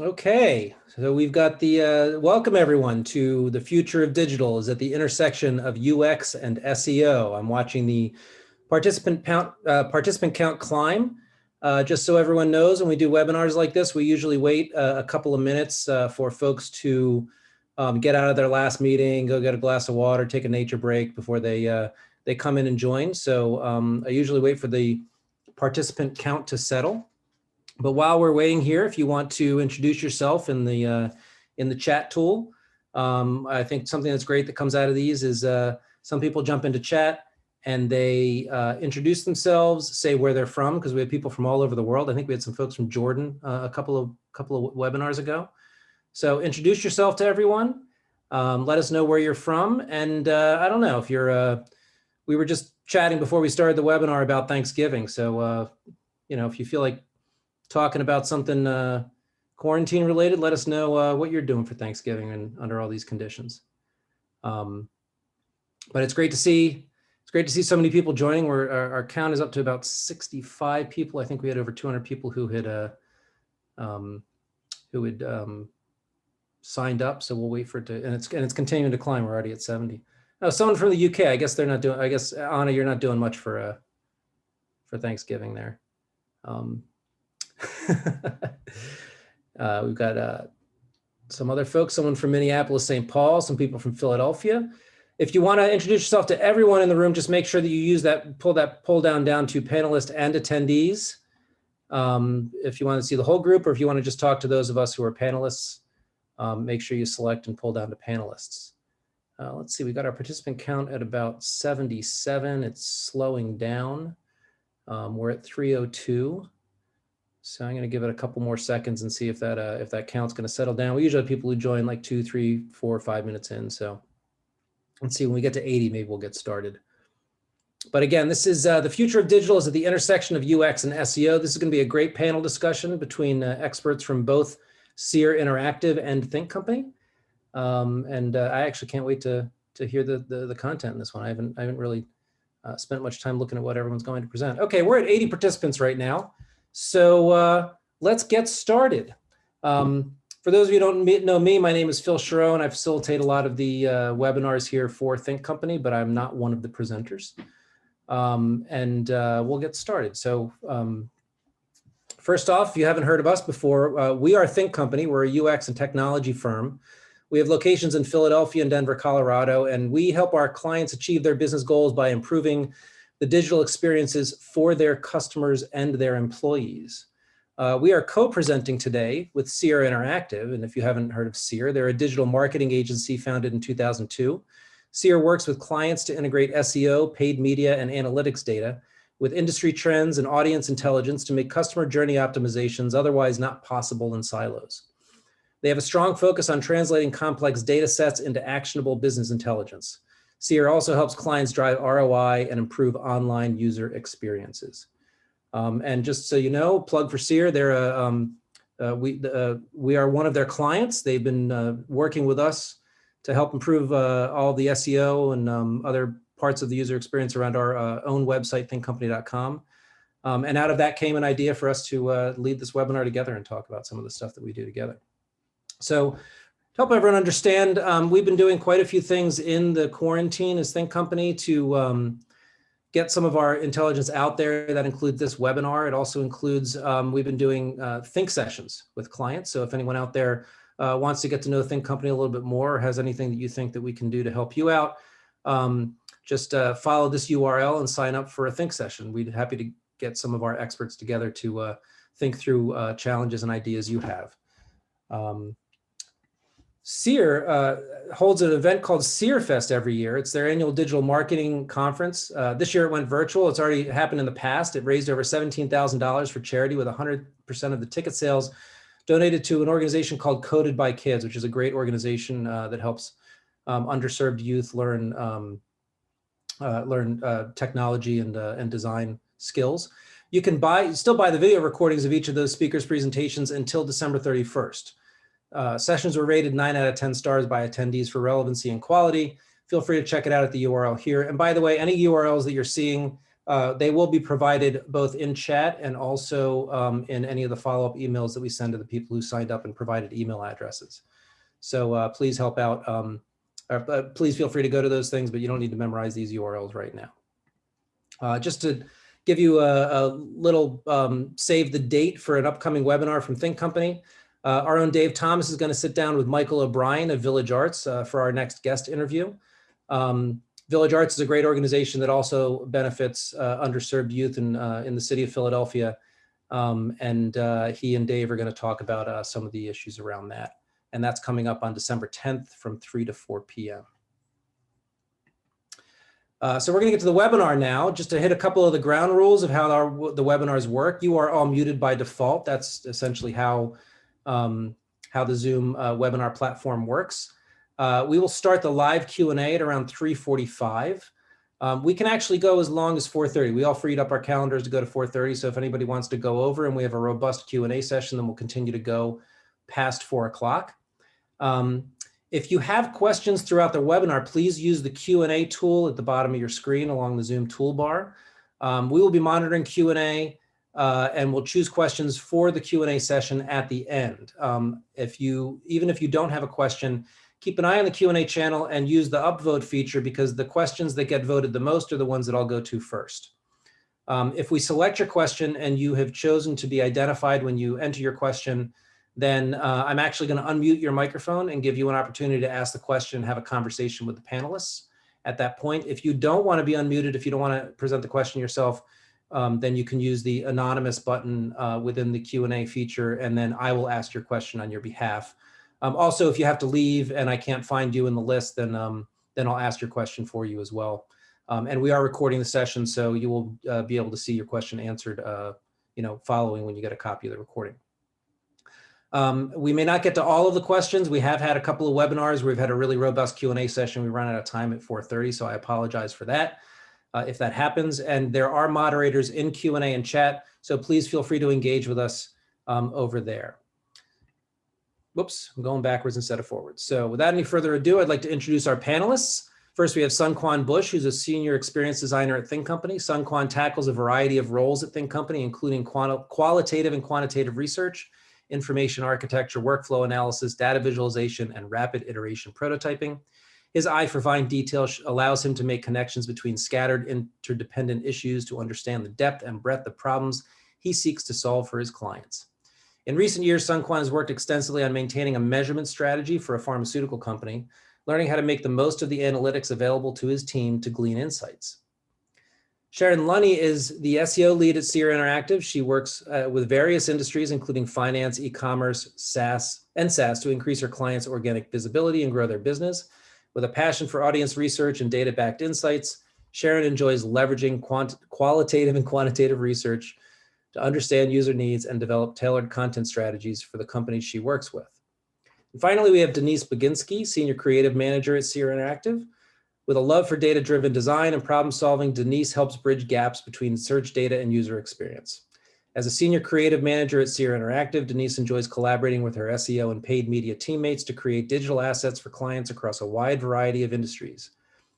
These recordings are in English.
Okay, so we've got the welcome everyone to the future of digital is at the intersection of UX and SEO. I'm watching the participant count climb. Just so everyone knows, when we do webinars like this, we usually wait a couple of minutes for folks to get out of their last meeting, go get a glass of water, take a nature break before they come in and join. So I usually wait for the participant count to settle. But while we're waiting here, if you want to introduce yourself in the chat tool, I think something that's great that comes out of these is some people jump into chat and they introduce themselves, say where they're from, because we have people from all over the world. I think we had some folks from Jordan a couple of webinars ago. So introduce yourself to everyone. Let us know where you're from, and I don't know if you're. We were just chatting before we started the webinar about Thanksgiving, so if you feel like talking about something quarantine related, let us know what you're doing for Thanksgiving and under all these conditions. But it's great to see. It's great to see so many people joining. Our count is up to about 65 people. I think we had over 200 people who had signed up. So we'll wait for it to, and it's continuing to climb. We're already at 70. Oh, someone from the UK. I guess they're not doing. I guess Anna, you're not doing much for Thanksgiving there. We've got some other folks, someone from Minneapolis, St. Paul, some people from Philadelphia. If you want to introduce yourself to everyone in the room, just make sure that you use that pull down to panelists and attendees. If you want to see the whole group, or if you want to just talk to those of us who are panelists, make sure you select and pull down to panelists. Let's see, we got our participant count at about 77. It's slowing down. We're at 302. So I'm going to give it a couple more seconds and see if that count's going to settle down. We usually have people who join like 2, 3, 4, 5 minutes in. So let's see, when we get to 80, maybe we'll get started. But again, this is the future of digital is at the intersection of UX and SEO. This is going to be a great panel discussion between experts from both Seer Interactive and Think Company. I actually can't wait to hear the content in this one. I haven't really spent much time looking at what everyone's going to present. Okay, we're at 80 participants right now. So let's get started. For those of you who don't know me, my name is Phil Sharon. I facilitate a lot of the webinars here for Think Company, but I'm not one of the presenters. We'll get started. So first off, if you haven't heard of us before, we are Think Company. We're a UX and technology firm. We have locations in Philadelphia and Denver, Colorado, and we help our clients achieve their business goals by improving the digital experiences for their customers and their employees. We are co-presenting today with Seer Interactive, and if you haven't heard of Seer, they're a digital marketing agency founded in 2002. Seer works with clients to integrate SEO, paid media, and analytics data with industry trends and audience intelligence to make customer journey optimizations otherwise not possible in silos. They have a strong focus on translating complex data sets into actionable business intelligence. Seer also helps clients drive ROI and improve online user experiences. And just so you know, plug for Seer, we are one of their clients. They've been working with us to help improve all the SEO and other parts of the user experience around our own website, thinkcompany.com. And out of that came an idea for us to lead this webinar together and talk about some of the stuff that we do together. So to help everyone understand, we've been doing quite a few things in the quarantine as Think Company to get some of our intelligence out there. That includes this webinar. It also includes, we've been doing Think sessions with clients. So if anyone out there wants to get to know Think Company a little bit more, or has anything that you think that we can do to help you out, just follow this URL and sign up for a Think session. We'd be happy to get some of our experts together to think through challenges and ideas you have. Seer holds an event called Seer Fest every year. It's their annual digital marketing conference. This year it went virtual. It's already happened in the past. It raised over $17,000 for charity, with 100% of the ticket sales donated to an organization called Coded by Kids, which is a great organization that helps underserved youth learn technology and design skills. You can still buy the video recordings of each of those speakers' presentations until December 31st. Sessions were rated 9 out of 10 stars by attendees for relevancy and quality. Feel free to check it out at the URL here. And by the way, any URLs that you're seeing They will be provided both in chat and also in any of the follow-up emails that we send to the people who signed up and provided email addresses. So please help out. Please feel free to go to those things, but you don't need to memorize these URLs right now. Just to give you a little save the date for an upcoming webinar from Think Company. Our own Dave Thomas is going to sit down with Michael O'Brien of Village Arts for our next guest interview. Village Arts is a great organization that also benefits underserved youth in the city of Philadelphia. He and Dave are going to talk about some of the issues around that. And that's coming up on December 10th from 3 to 4 p.m. So we're going to get to the webinar now, just to hit a couple of the ground rules of how the webinars work. You are all muted by default. That's essentially how the Zoom webinar platform works. We will start the live Q&A at around 3:45. We can actually go as long as 4:30. We all freed up our calendars to go to 4:30. So if anybody wants to go over and we have a robust Q&A session, then we'll continue to go past 4 o'clock. If you have questions throughout the webinar, please use the Q&A tool at the bottom of your screen along the Zoom toolbar. We will be monitoring Q&A and we'll choose questions for the Q&A session at the end. Even if you don't have a question, keep an eye on the Q&A channel and use the upvote feature, because the questions that get voted the most are the ones that I'll go to first. If we select your question and you have chosen to be identified when you enter your question, then I'm actually going to unmute your microphone and give you an opportunity to ask the question and have a conversation with the panelists at that point. If you don't want to be unmuted, if you don't want to present the question yourself, then you can use the anonymous button within the Q&A feature, and then I will ask your question on your behalf. Also, if you have to leave and I can't find you in the list, then I'll ask your question for you as well. And we are recording the session, so you will be able to see your question answered, following when you get a copy of the recording. We may not get to all of the questions. We have had a couple of webinars where we've had a really robust Q&A session. We run out of time at 4:30, so I apologize for that if that happens. And there are moderators in Q&A and chat, so please feel free to engage with us over there. Whoops, I'm going backwards instead of forwards. So without any further ado, I'd like to introduce our panelists. First, we have Sun Quan Bush, who's a senior experience designer at Think Company. Sun Quan tackles a variety of roles at Think Company, including qualitative and quantitative research, information architecture, workflow analysis, data visualization, and rapid iteration prototyping. His eye for fine detail allows him to make connections between scattered interdependent issues to understand the depth and breadth of problems he seeks to solve for his clients. In recent years, Sun Quan has worked extensively on maintaining a measurement strategy for a pharmaceutical company, learning how to make the most of the analytics available to his team to glean insights. Sharon Lunny is the SEO lead at Seer Interactive. She works with various industries, including finance, e-commerce, SaaS, to increase her clients' organic visibility and grow their business. With a passion for audience research and data-backed insights, Sharon enjoys leveraging qualitative and quantitative research to understand user needs and develop tailored content strategies for the companies she works with. And finally, we have Denise Baginski, Senior Creative Manager at Seer Interactive. With a love for data-driven design and problem solving, Denise helps bridge gaps between search data and user experience. As a Senior Creative Manager at Seer Interactive, Denise enjoys collaborating with her SEO and paid media teammates to create digital assets for clients across a wide variety of industries.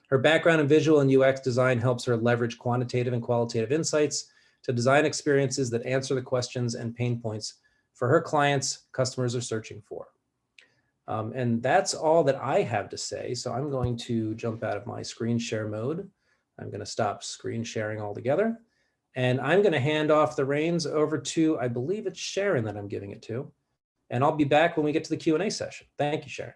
Her background in visual and UX design helps her leverage quantitative and qualitative insights to design experiences that answer the questions and pain points for her clients customers are searching for. And that's all that I have to say. So I'm going to jump out of my screen share mode. I'm going to stop screen sharing altogether. And I'm going to hand off the reins over to, I believe it's Sharon that I'm giving it to. And I'll be back when we get to the Q&A session. Thank you, Sharon.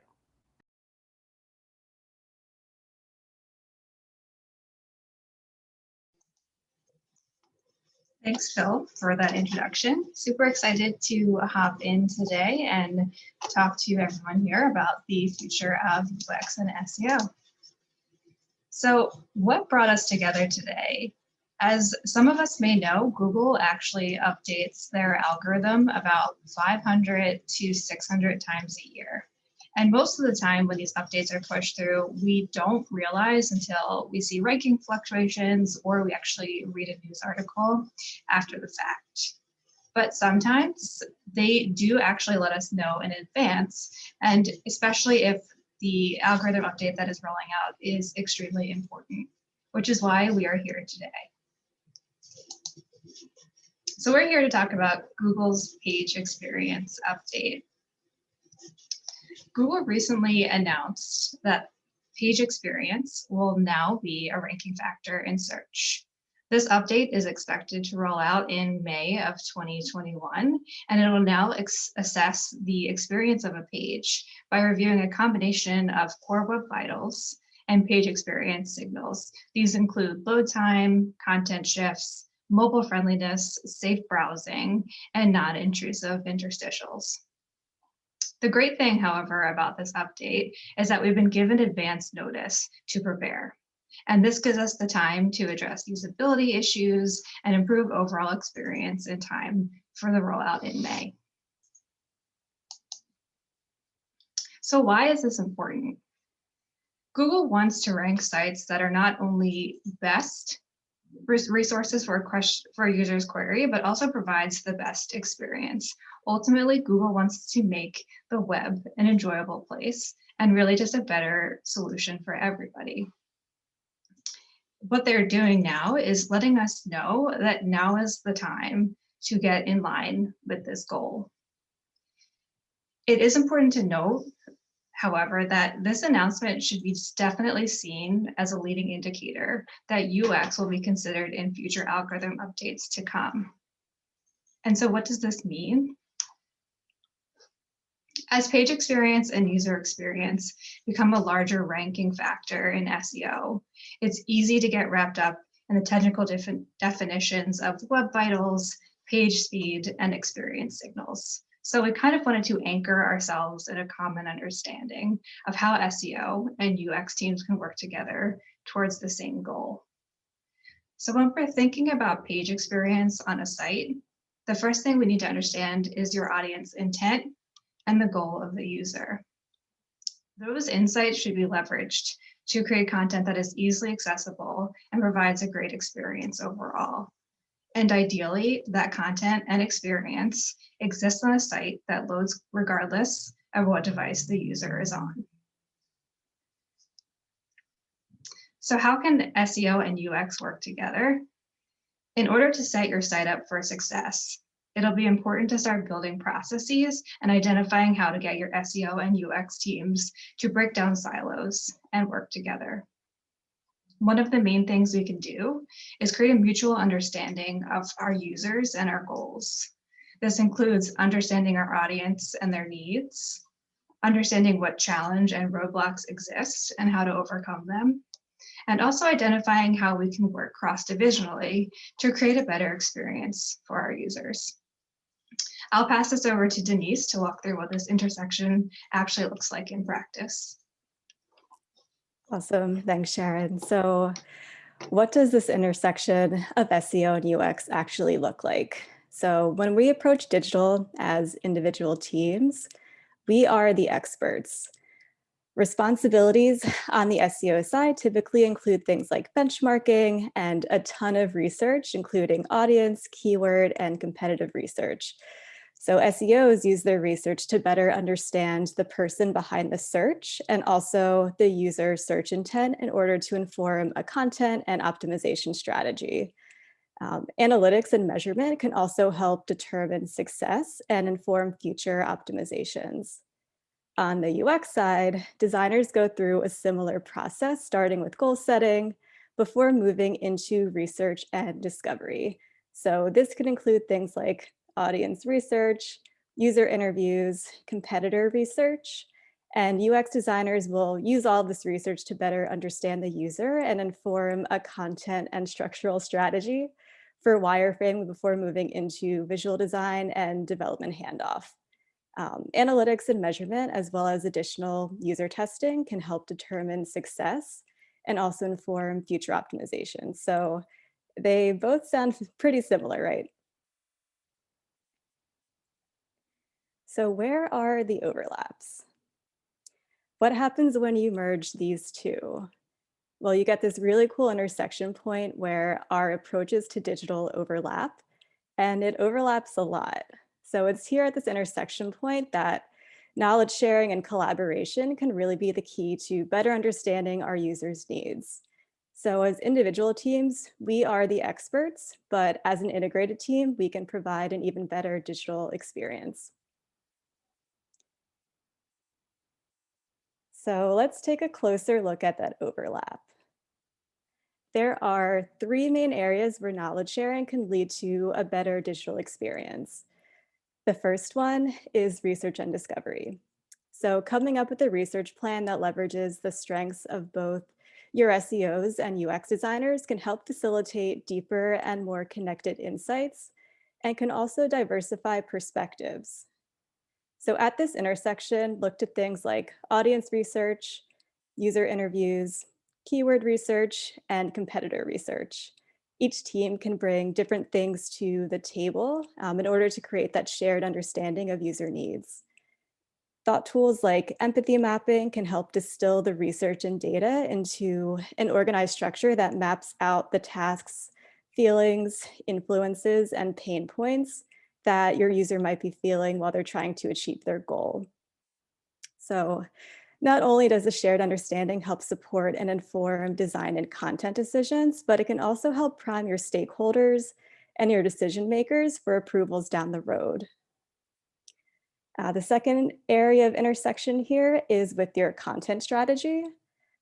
Thanks, Phil, for that introduction. Super excited to hop in today and talk to everyone here about the future of UX and SEO. So what brought us together today? As some of us may know, Google actually updates their algorithm about 500 to 600 times a year. And most of the time when these updates are pushed through, we don't realize until we see ranking fluctuations or we actually read a news article after the fact. But sometimes they do actually let us know in advance, and especially if the algorithm update that is rolling out is extremely important, which is why we are here today. So we're here to talk about Google's page experience update. Google recently announced that page experience will now be a ranking factor in search. This update is expected to roll out in May of 2021, and it will now assess the experience of a page by reviewing a combination of core web vitals and page experience signals. These include load time, content shifts, mobile friendliness, safe browsing, and non-intrusive interstitials. The great thing, however, about this update is that we've been given advance notice to prepare. And this gives us the time to address usability issues and improve overall experience in time for the rollout in May. So why is this important? Google wants to rank sites that are not only best resources for a user's query, but also provides the best experience. Ultimately, Google wants to make the web an enjoyable place and really just a better solution for everybody. What they're doing now is letting us know that now is the time to get in line with this goal. It is important to note, however, that this announcement should be definitely seen as a leading indicator that UX will be considered in future algorithm updates to come. And so what does this mean? As page experience and user experience become a larger ranking factor in SEO, it's easy to get wrapped up in the technical definitions of web vitals, page speed, and experience signals. So we kind of wanted to anchor ourselves in a common understanding of how SEO and UX teams can work together towards the same goal. So when we're thinking about page experience on a site, the first thing we need to understand is your audience intent and the goal of the user. Those insights should be leveraged to create content that is easily accessible and provides a great experience overall. And ideally, that content and experience exists on a site that loads regardless of what device the user is on. So how can SEO and UX work together? In order to set your site up for success, it'll be important to start building processes and identifying how to get your SEO and UX teams to break down silos and work together. One of the main things we can do is create a mutual understanding of our users and our goals. This includes understanding our audience and their needs, understanding what challenge and roadblocks exist and how to overcome them, and also identifying how we can work cross-divisionally to create a better experience for our users. I'll pass this over to Denise to walk through what this intersection actually looks like in practice. Awesome, thanks, Sharon. So what does this intersection of SEO and UX actually look like? So when we approach digital as individual teams, we are the experts. Responsibilities on the SEO side typically include things like benchmarking and a ton of research, including audience, keyword, and competitive research. So SEOs use their research to better understand the person behind the search and also the user search intent in order to inform a content and optimization strategy. Analytics and measurement can also help determine success and inform future optimizations. On the UX side, designers go through a similar process, starting with goal setting before moving into research and discovery. So this could include things like audience research, user interviews, competitor research, and UX designers will use all this research to better understand the user and inform a content and structural strategy for wireframing before moving into visual design and development handoff. Analytics and measurement, as well as additional user testing, can help determine success and also inform future optimization. So they both sound pretty similar, right? So where are the overlaps? What happens when you merge these two? Well, you get this really cool intersection point where our approaches to digital overlap, and it overlaps a lot. So it's here at this intersection point that knowledge sharing and collaboration can really be the key to better understanding our users' needs. So as individual teams, we are the experts, but as an integrated team, we can provide an even better digital experience. So let's take a closer look at that overlap. There are three main areas where knowledge sharing can lead to a better digital experience. The first one is research and discovery. So coming up with a research plan that leverages the strengths of both your SEOs and UX designers can help facilitate deeper and more connected insights and can also diversify perspectives. So at this intersection, looked at things like audience research, user interviews, keyword research, and competitor research. Each team can bring different things to the table in order to create that shared understanding of user needs. Thought tools like empathy mapping can help distill the research and data into an organized structure that maps out the tasks, feelings, influences, and pain points that your user might be feeling while they're trying to achieve their goal. So not only does the shared understanding help support and inform design and content decisions, but it can also help prime your stakeholders and your decision makers for approvals down the road. The second area of intersection here is with your content strategy.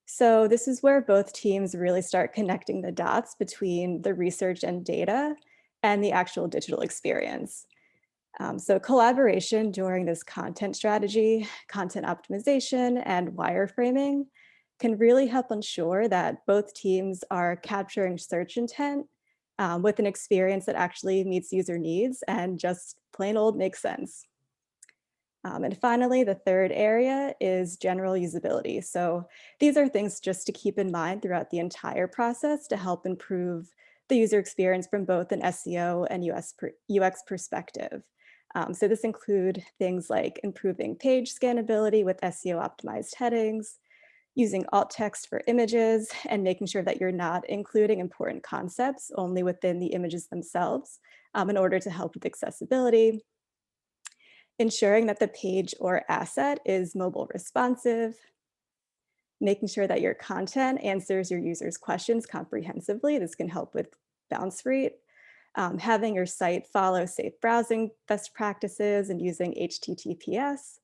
So this is where both teams really start connecting the dots between the research and data and the actual digital experience. So collaboration during this content strategy, content optimization, and wireframing can really help ensure that both teams are capturing search intent with an experience that actually meets user needs and just plain old makes sense. And finally, the third area is general usability. So these are things just to keep in mind throughout the entire process to help improve the user experience from both an SEO and UX perspective. So this include things like improving page scannability with SEO optimized headings, using alt text for images, and making sure that you're not including important concepts only within the images themselves in order to help with accessibility. Ensuring that the page or asset is mobile responsive, making sure that your content answers your users' questions comprehensively. This can help with bounce rate. Having your site follow safe browsing best practices and using HTTPS.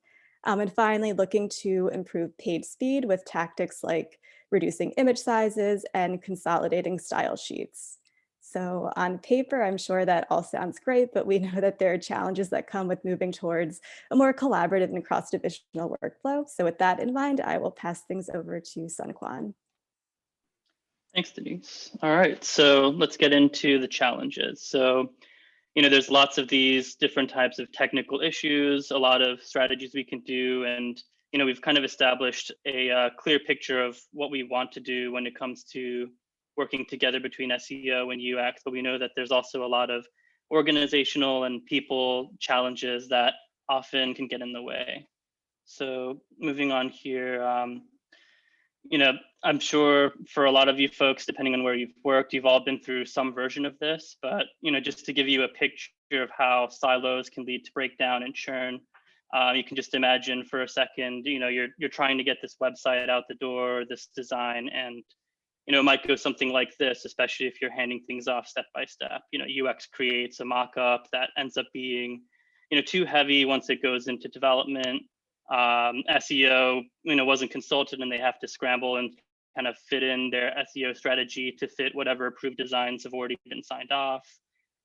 And finally, looking to improve page speed with tactics like reducing image sizes and consolidating style sheets. So on paper, I'm sure that all sounds great, but we know that there are challenges that come with moving towards a more collaborative and cross-divisional workflow. So with that in mind, I will pass things over to Sun Quan. Thanks, Denise. All right, so let's get into the challenges. So, there's lots of these different types of technical issues, a lot of strategies we can do, and we've kind of established a clear picture of what we want to do when it comes to working together between SEO and UX, but we know that there's also a lot of organizational and people challenges that often can get in the way. So moving on here, I'm sure for a lot of you folks, depending on where you've worked, you've all been through some version of this, but just to give you a picture of how silos can lead to breakdown and churn, you can just imagine for a second, you're trying to get this website out the door, this design, and it might go something like this, especially if you're handing things off step by step. UX creates a mock-up that ends up being, too heavy once it goes into development. SEO, wasn't consulted, and they have to scramble and kind of fit in their SEO strategy to fit whatever approved designs have already been signed off.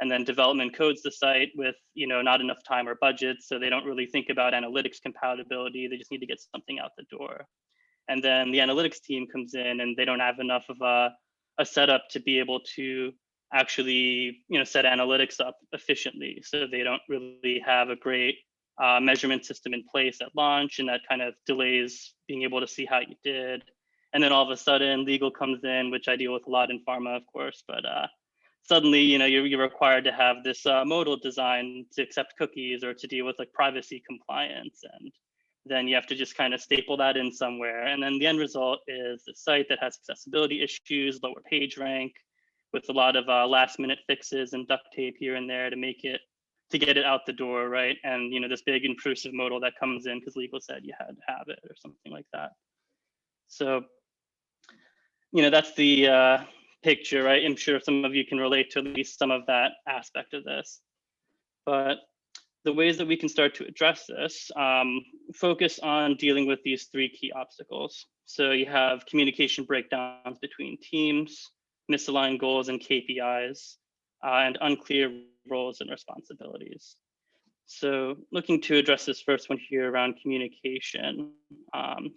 And then development codes the site with, not enough time or budget, so they don't really think about analytics compatibility. They just need to get something out the door. And then the analytics team comes in and they don't have enough of a setup to be able to actually, set analytics up efficiently. So they don't really have a great measurement system in place at launch, and that kind of delays being able to see how you did. And then all of a sudden legal comes in, which I deal with a lot in pharma, of course, but suddenly, you're required to have this modal design to accept cookies or to deal with like privacy compliance. And then you have to just kind of staple that in somewhere. And then the end result is a site that has accessibility issues, lower page rank, with a lot of last minute fixes and duct tape here and there to get it out the door, right? And this big intrusive modal that comes in because legal said you had to have it or something like that. So that's the picture, right? I'm sure some of you can relate to at least some of that aspect of this. But the ways that we can start to address this, focus on dealing with these 3 key obstacles. So you have communication breakdowns between teams, misaligned goals and KPIs, and unclear roles and responsibilities. So looking to address this first one here around communication.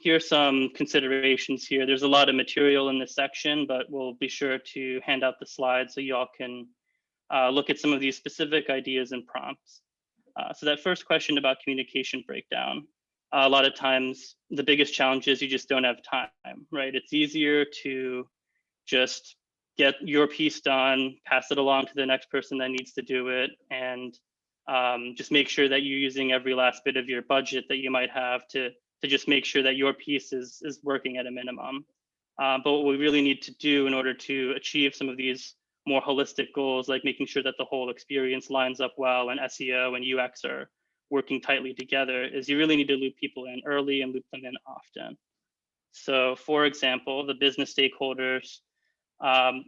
Here are some considerations here. There's a lot of material in this section, but we'll be sure to hand out the slides so y'all can look at some of these specific ideas and prompts. So that first question about communication breakdown, a lot of times the biggest challenge is you just don't have time, right? It's easier to just get your piece done, pass it along to the next person that needs to do it, and just make sure that you're using every last bit of your budget that you might have to just make sure that your piece is working at a minimum. But what we really need to do in order to achieve some of these more holistic goals, like making sure that the whole experience lines up well and SEO and UX are working tightly together, is you really need to loop people in early and loop them in often. So for example, the business stakeholders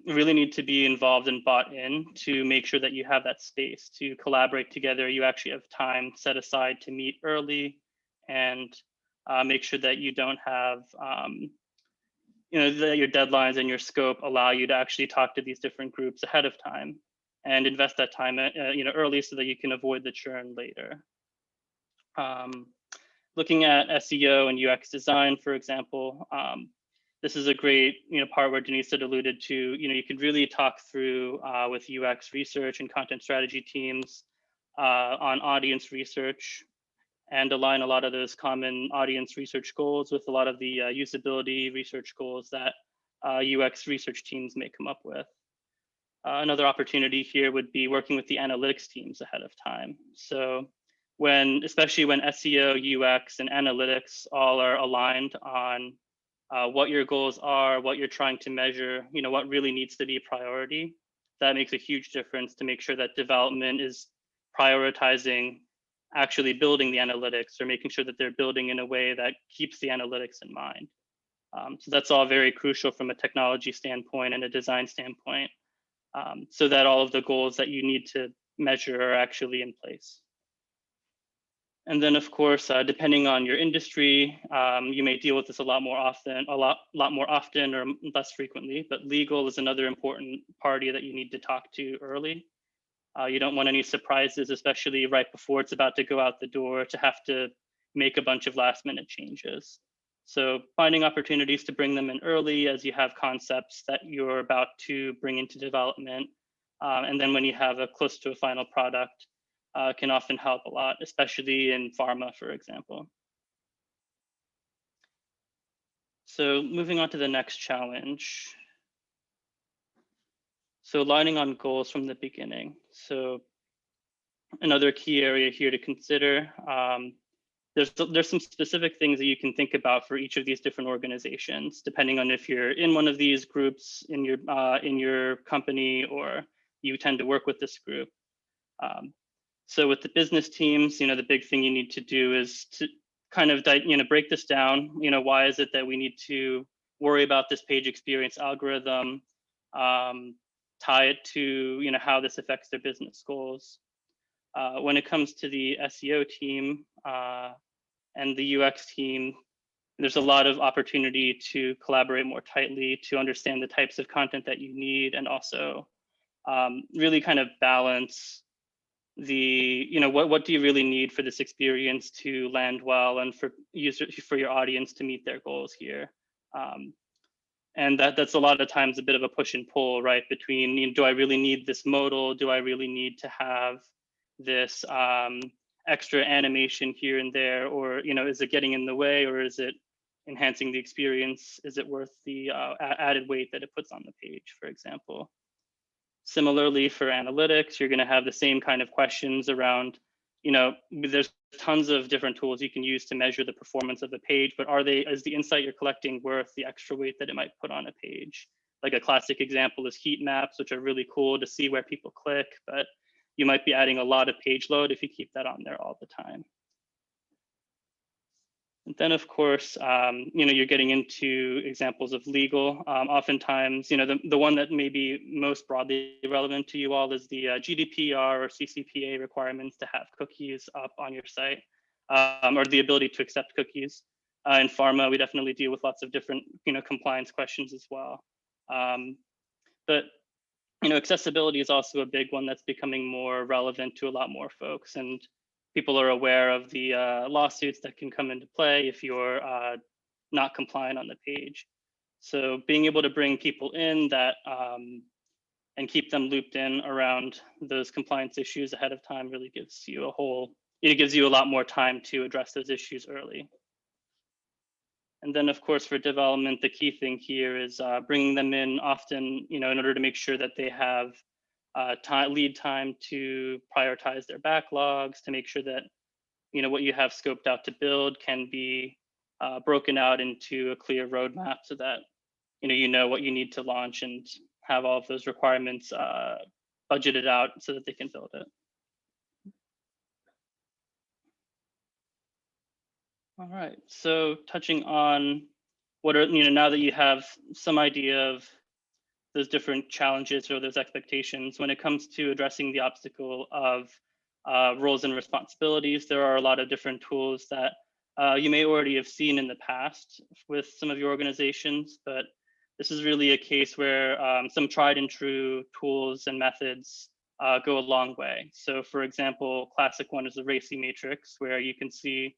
really need to be involved and bought in to make sure that you have that space to collaborate together. You actually have time set aside to meet early and make sure that you don't have that your deadlines and your scope allow you to actually talk to these different groups ahead of time and invest that time early so that you can avoid the churn later. Looking at SEO and UX design, for example, this is a great part where Denise had alluded to, you could really talk through with UX research and content strategy teams on audience research, and align a lot of those common audience research goals with a lot of the usability research goals that UX research teams may come up with. Another opportunity here would be working with the analytics teams ahead of time. So especially when SEO, UX, and analytics all are aligned on what your goals are, what you're trying to measure, what really needs to be a priority, that makes a huge difference to make sure that development is prioritizing actually building the analytics or making sure that they're building in a way that keeps the analytics in mind. So that's all very crucial from a technology standpoint and a design standpoint, so that all of the goals that you need to measure are actually in place. And then, of course, depending on your industry, you may deal with this a lot more often or less frequently, but legal is another important party that you need to talk to early. You don't want any surprises, especially right before it's about to go out the door, to have to make a bunch of last minute changes. So finding opportunities to bring them in early as you have concepts that you're about to bring into development. And then when you have close to a final product, can often help a lot, especially in pharma, for example. So moving on to the next challenge. So aligning on goals from the beginning. So another key area here to consider, there's some specific things that you can think about for each of these different organizations, depending on if you're in one of these groups in your company or you tend to work with this group. So with the business teams, the big thing you need to do is to kind of break this down. Why is it that we need to worry about this page experience algorithm? Tie it to how this affects their business goals. When it comes to the SEO team and the UX team, there's a lot of opportunity to collaborate more tightly, to understand the types of content that you need, and also really kind of balance the what do you really need for this experience to land well and for your audience to meet their goals here. And that's a lot of times a bit of a push and pull, right? Between, do I really need this modal? Do I really need to have this extra animation here and there? Or, is it getting in the way, or is it enhancing the experience? Is it worth the added weight that it puts on the page, for example? Similarly, for analytics, you're going to have the same kind of questions around, there's tons of different tools you can use to measure the performance of a page, but is the insight you're collecting worth the extra weight that it might put on a page? Like a classic example is heat maps, which are really cool to see where people click, but you might be adding a lot of page load if you keep that on there all the time. And then, of course, you're getting into examples of legal. Oftentimes, the one that may be most broadly relevant to you all is the GDPR or CCPA requirements to have cookies up on your site, or the ability to accept cookies. In pharma, we definitely deal with lots of different, compliance questions as well. But accessibility is also a big one that's becoming more relevant to a lot more folks, and people are aware of the lawsuits that can come into play if you're not compliant on the page. So being able to bring people in that and keep them looped in around those compliance issues ahead of time really gives you a lot more time to address those issues early. And then, of course, for development, the key thing here is bringing them in often, in order to make sure that they have lead time to prioritize their backlogs, to make sure that what you have scoped out to build can be broken out into a clear roadmap, so that you know what you need to launch and have all of those requirements budgeted out so that they can build it. All right, so touching on what are, now that you have some idea of those different challenges or those expectations, when it comes to addressing the obstacle of roles and responsibilities, there are a lot of different tools that you may already have seen in the past with some of your organizations, but this is really a case where some tried and true tools and methods go a long way. So for example, classic one is the RACI matrix, where you can see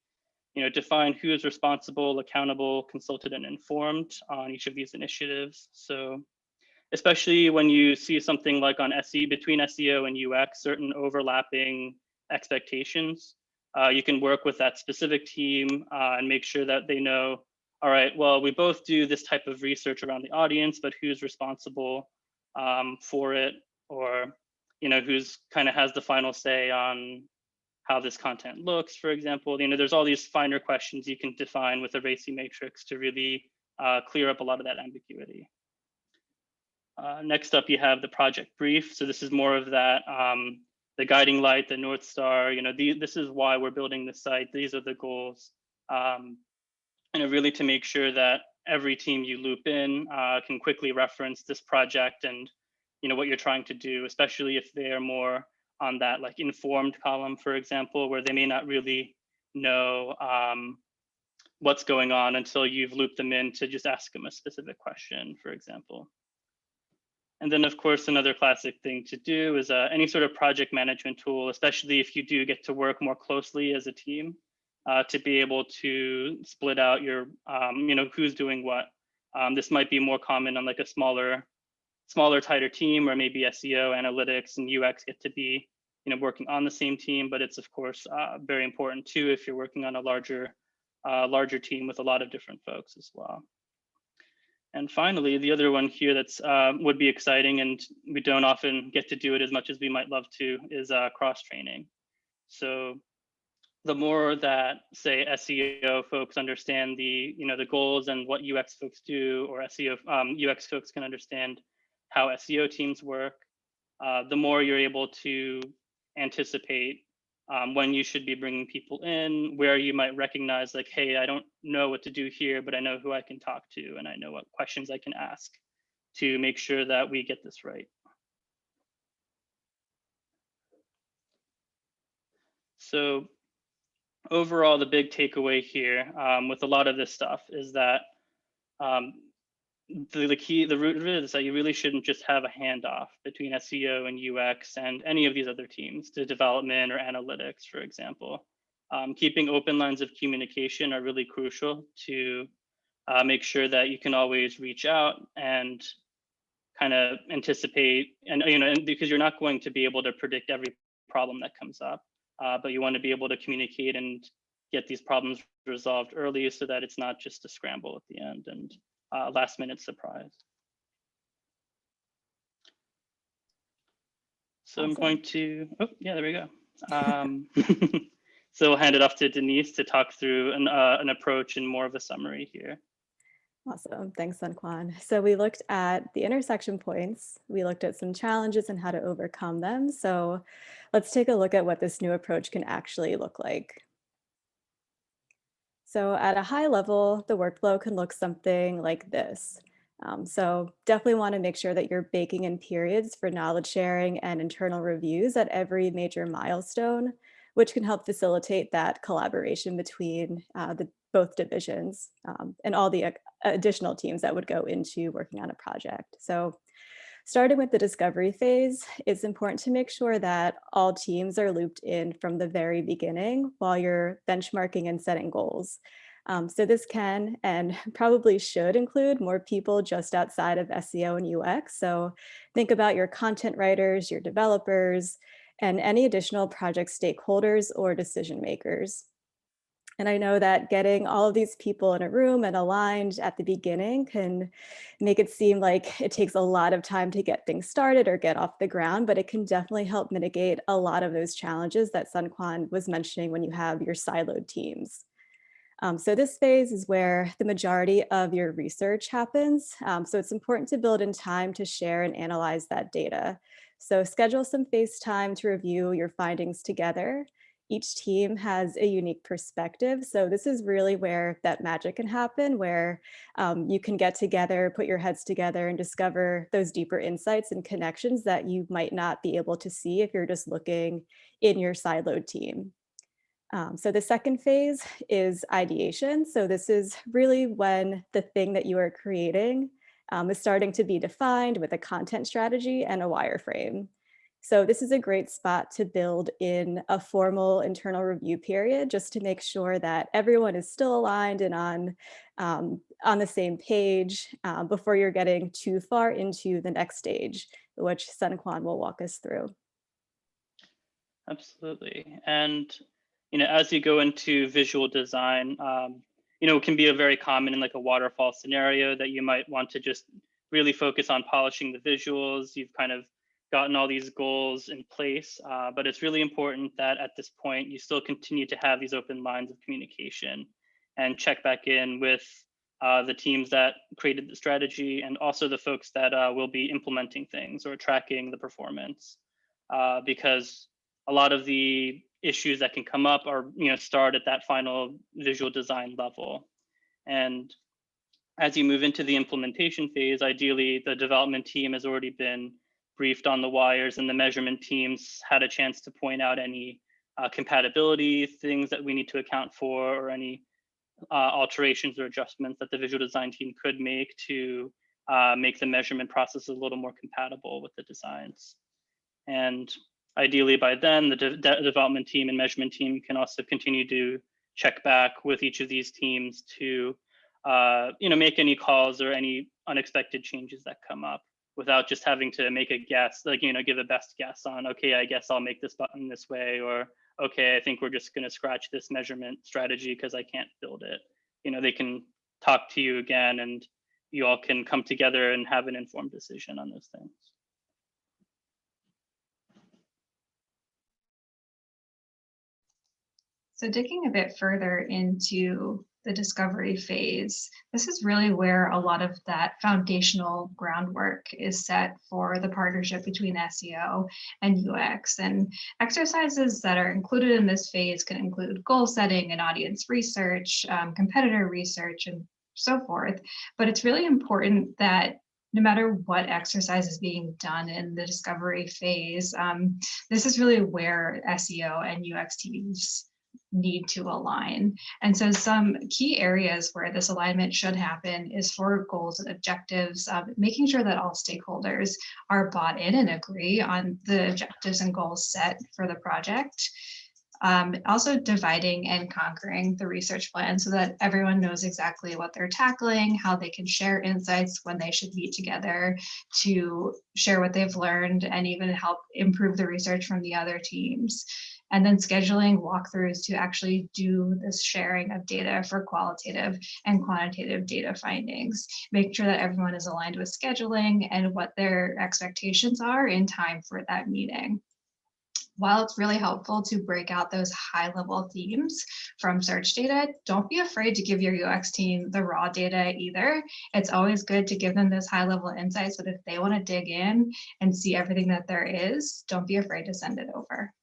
define who is responsible, accountable, consulted, and informed on each of these initiatives. So especially when you see something like on between SEO and UX, certain overlapping expectations, you can work with that specific team and make sure that they know, all right, well, we both do this type of research around the audience, but who's responsible for it, or who's kind of has the final say on how this content looks, for example. There's all these finer questions you can define with a RACI matrix to really clear up a lot of that ambiguity. Next up, you have the project brief. So this is more of that, the guiding light, the North Star, this is why we're building the site. These are the goals. And really to make sure that every team you loop in can quickly reference this project and what you're trying to do, especially if they're more on that like informed column, for example, where they may not really know what's going on until you've looped them in to just ask them a specific question, for example. And then, of course, another classic thing to do is any sort of project management tool, especially if you do get to work more closely as a team, to be able to split out your, who's doing what. This might be more common on like a smaller, tighter team, or maybe SEO, analytics, and UX get to be, working on the same team. But it's of course very important too if you're working on a larger team with a lot of different folks as well. And finally, the other one here that's would be exciting, and we don't often get to do it as much as we might love to, is cross-training. So the more that, say, SEO folks understand the goals and what UX folks do, or SEO UX folks can understand how SEO teams work, the more you're able to anticipate when you should be bringing people in, where you might recognize like, hey, I don't know what to do here, but I know who I can talk to, and I know what questions I can ask to make sure that we get this right. So overall, the big takeaway here with a lot of this stuff is that the root of it is that you really shouldn't just have a handoff between SEO and UX and any of these other teams to development or analytics, for example. Keeping open lines of communication are really crucial to make sure that you can always reach out and kind of anticipate, and because you're not going to be able to predict every problem that comes up, but you want to be able to communicate and get these problems resolved early so that it's not just a scramble at the end and last minute surprise. So awesome. I'm going to, oh yeah, there we go. So we'll hand it off to Denise to talk through an approach and more of a summary here. Awesome, thanks, Sunquan. So we looked at the intersection points. We looked at some challenges and how to overcome them. So let's take a look at what this new approach can actually look like. So at a high level, the workflow can look something like this. So definitely want to make sure that you're baking in periods for knowledge sharing and internal reviews at every major milestone, which can help facilitate that collaboration between both divisions and all the additional teams that would go into working on a project. So starting with the discovery phase, it's important to make sure that all teams are looped in from the very beginning while you're benchmarking and setting goals. So this can and probably should include more people just outside of SEO and UX. So think about your content writers, your developers, and any additional project stakeholders or decision makers. And I know that getting all of these people in a room and aligned at the beginning can make it seem like it takes a lot of time to get things started or get off the ground, but it can definitely help mitigate a lot of those challenges that Sun Quan was mentioning when you have your siloed teams. So this phase is where the majority of your research happens. So it's important to build in time to share and analyze that data. So schedule some face time to review your findings together. Each team has a unique perspective. So this is really where that magic can happen, where you can get together, put your heads together and discover those deeper insights and connections that you might not be able to see if you're just looking in your siloed team. So the second phase is ideation. So this is really when the thing that you are creating is starting to be defined with a content strategy and a wireframe. So this is a great spot to build in a formal internal review period, just to make sure that everyone is still aligned and on the same page before you're getting too far into the next stage, which Sun Quan will walk us through. Absolutely. And, as you go into visual design, it can be a very common in like a waterfall scenario that you might want to just really focus on polishing the visuals. You've kind of gotten all these goals in place, but it's really important that at this point, you still continue to have these open lines of communication and check back in with the teams that created the strategy and also the folks that will be implementing things or tracking the performance, because a lot of the issues that can come up are, start at that final visual design level. And as you move into the implementation phase, ideally the development team has already been briefed on the wires and the measurement teams had a chance to point out any compatibility things that we need to account for or any alterations or adjustments that the visual design team could make to make the measurement process a little more compatible with the designs. And ideally by then, the development team and measurement team can also continue to check back with each of these teams to make any calls or any unexpected changes that come up without just having to make a guess, give a best guess on, okay, I guess I'll make this button this way, or okay, I think we're just going to scratch this measurement strategy because I can't build it. They can talk to you again and you all can come together and have an informed decision on those things. So digging a bit further into the discovery phase, this is really where a lot of that foundational groundwork is set for the partnership between SEO and UX. And exercises that are included in this phase can include goal setting and audience research, competitor research, and so forth. But it's really important that no matter what exercise is being done in the discovery phase, this is really where SEO and UX teams need to align. And so some key areas where this alignment should happen is for goals and objectives, making sure that all stakeholders are bought in and agree on the objectives and goals set for the project. Also dividing and conquering the research plan so that everyone knows exactly what they're tackling, how they can share insights when they should meet together to share what they've learned and even help improve the research from the other teams. And then scheduling walkthroughs to actually do this sharing of data for qualitative and quantitative data findings. Make sure that everyone is aligned with scheduling and what their expectations are in time for that meeting. While it's really helpful to break out those high-level themes from search data, don't be afraid to give your UX team the raw data either. It's always good to give them those high-level insights, but if they want to dig in and see everything that there is, don't be afraid to send it over.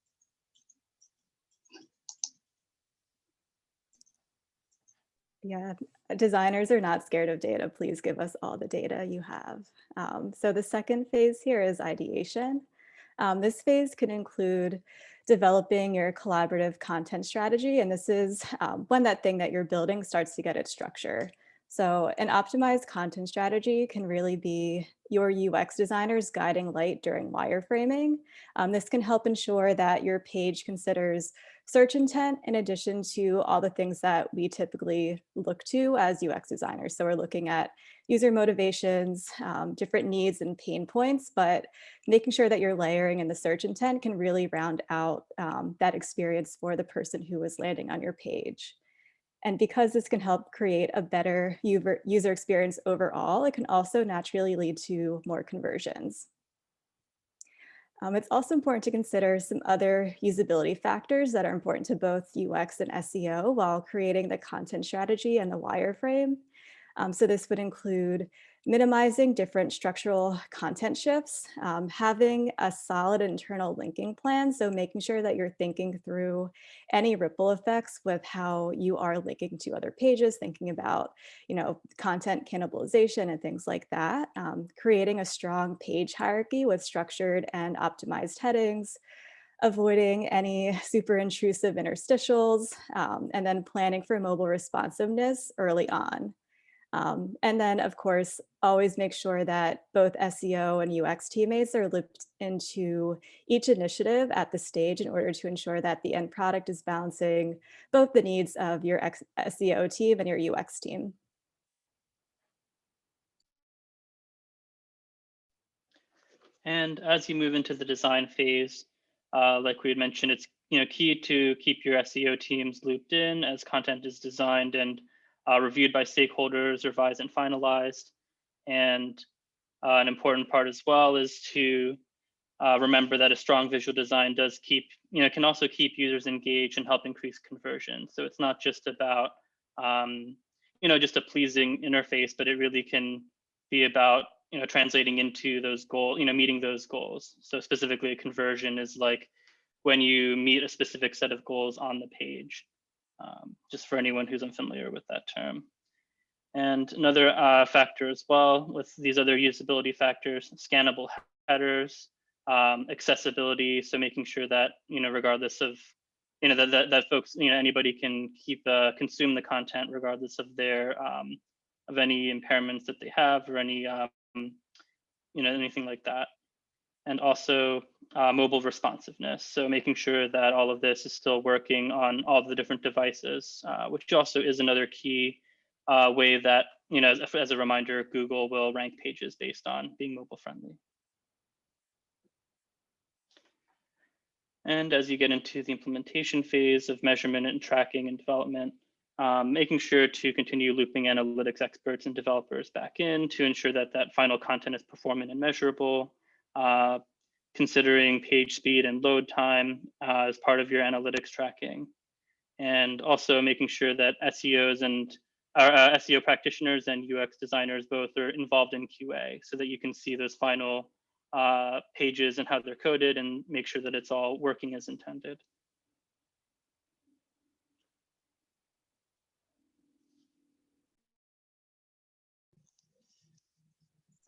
Yeah, designers are not scared of data. Please give us all the data you have. So the second phase here is ideation. This phase can include developing your collaborative content strategy. And this is when that thing that you're building starts to get its structure. So an optimized content strategy can really be your UX designer's guiding light during wireframing. This can help ensure that your page considers search intent in addition to all the things that we typically look to as UX designers. So we're looking at user motivations, different needs and pain points, but making sure that you're layering in the search intent can really round out that experience for the person who is landing on your page. And because this can help create a better user experience overall, it can also naturally lead to more conversions. It's also important to consider some other usability factors that are important to both UX and SEO while creating the content strategy and the wireframe. So this would include minimizing different structural content shifts, having a solid internal linking plan. So making sure that you're thinking through any ripple effects with how you are linking to other pages, thinking about, content cannibalization and things like that. Creating a strong page hierarchy with structured and optimized headings, avoiding any super intrusive interstitials, and then planning for mobile responsiveness early on. And then, of course, always make sure that both SEO and UX teammates are looped into each initiative at the stage in order to ensure that the end product is balancing both the needs of your SEO team and your UX team. And as you move into the design phase, like we had mentioned, it's key to keep your SEO teams looped in as content is designed and reviewed by stakeholders, revised and finalized. And an important part as well is to remember that a strong visual design does can also keep users engaged and help increase conversion. So it's not just about just a pleasing interface, but it really can be about translating into those goals, meeting those goals. So specifically, a conversion is like when you meet a specific set of goals on the page. Just for anyone who's unfamiliar with that term. And another factor as well with these other usability factors, scannable headers, accessibility. So making sure that, regardless of, that folks, anybody can consume the content regardless of their, of any impairments that they have or any, anything like that. And also mobile responsiveness. So making sure that all of this is still working on all the different devices, which also is another key way that, as a reminder, Google will rank pages based on being mobile friendly. And as you get into the implementation phase of measurement and tracking and development, making sure to continue looping analytics experts and developers back in to ensure that that final content is performant and measurable. Considering page speed and load time as part of your analytics tracking, and also making sure that SEOs and SEO practitioners and UX designers both are involved in QA so that you can see those final pages and how they're coded and make sure that it's all working as intended.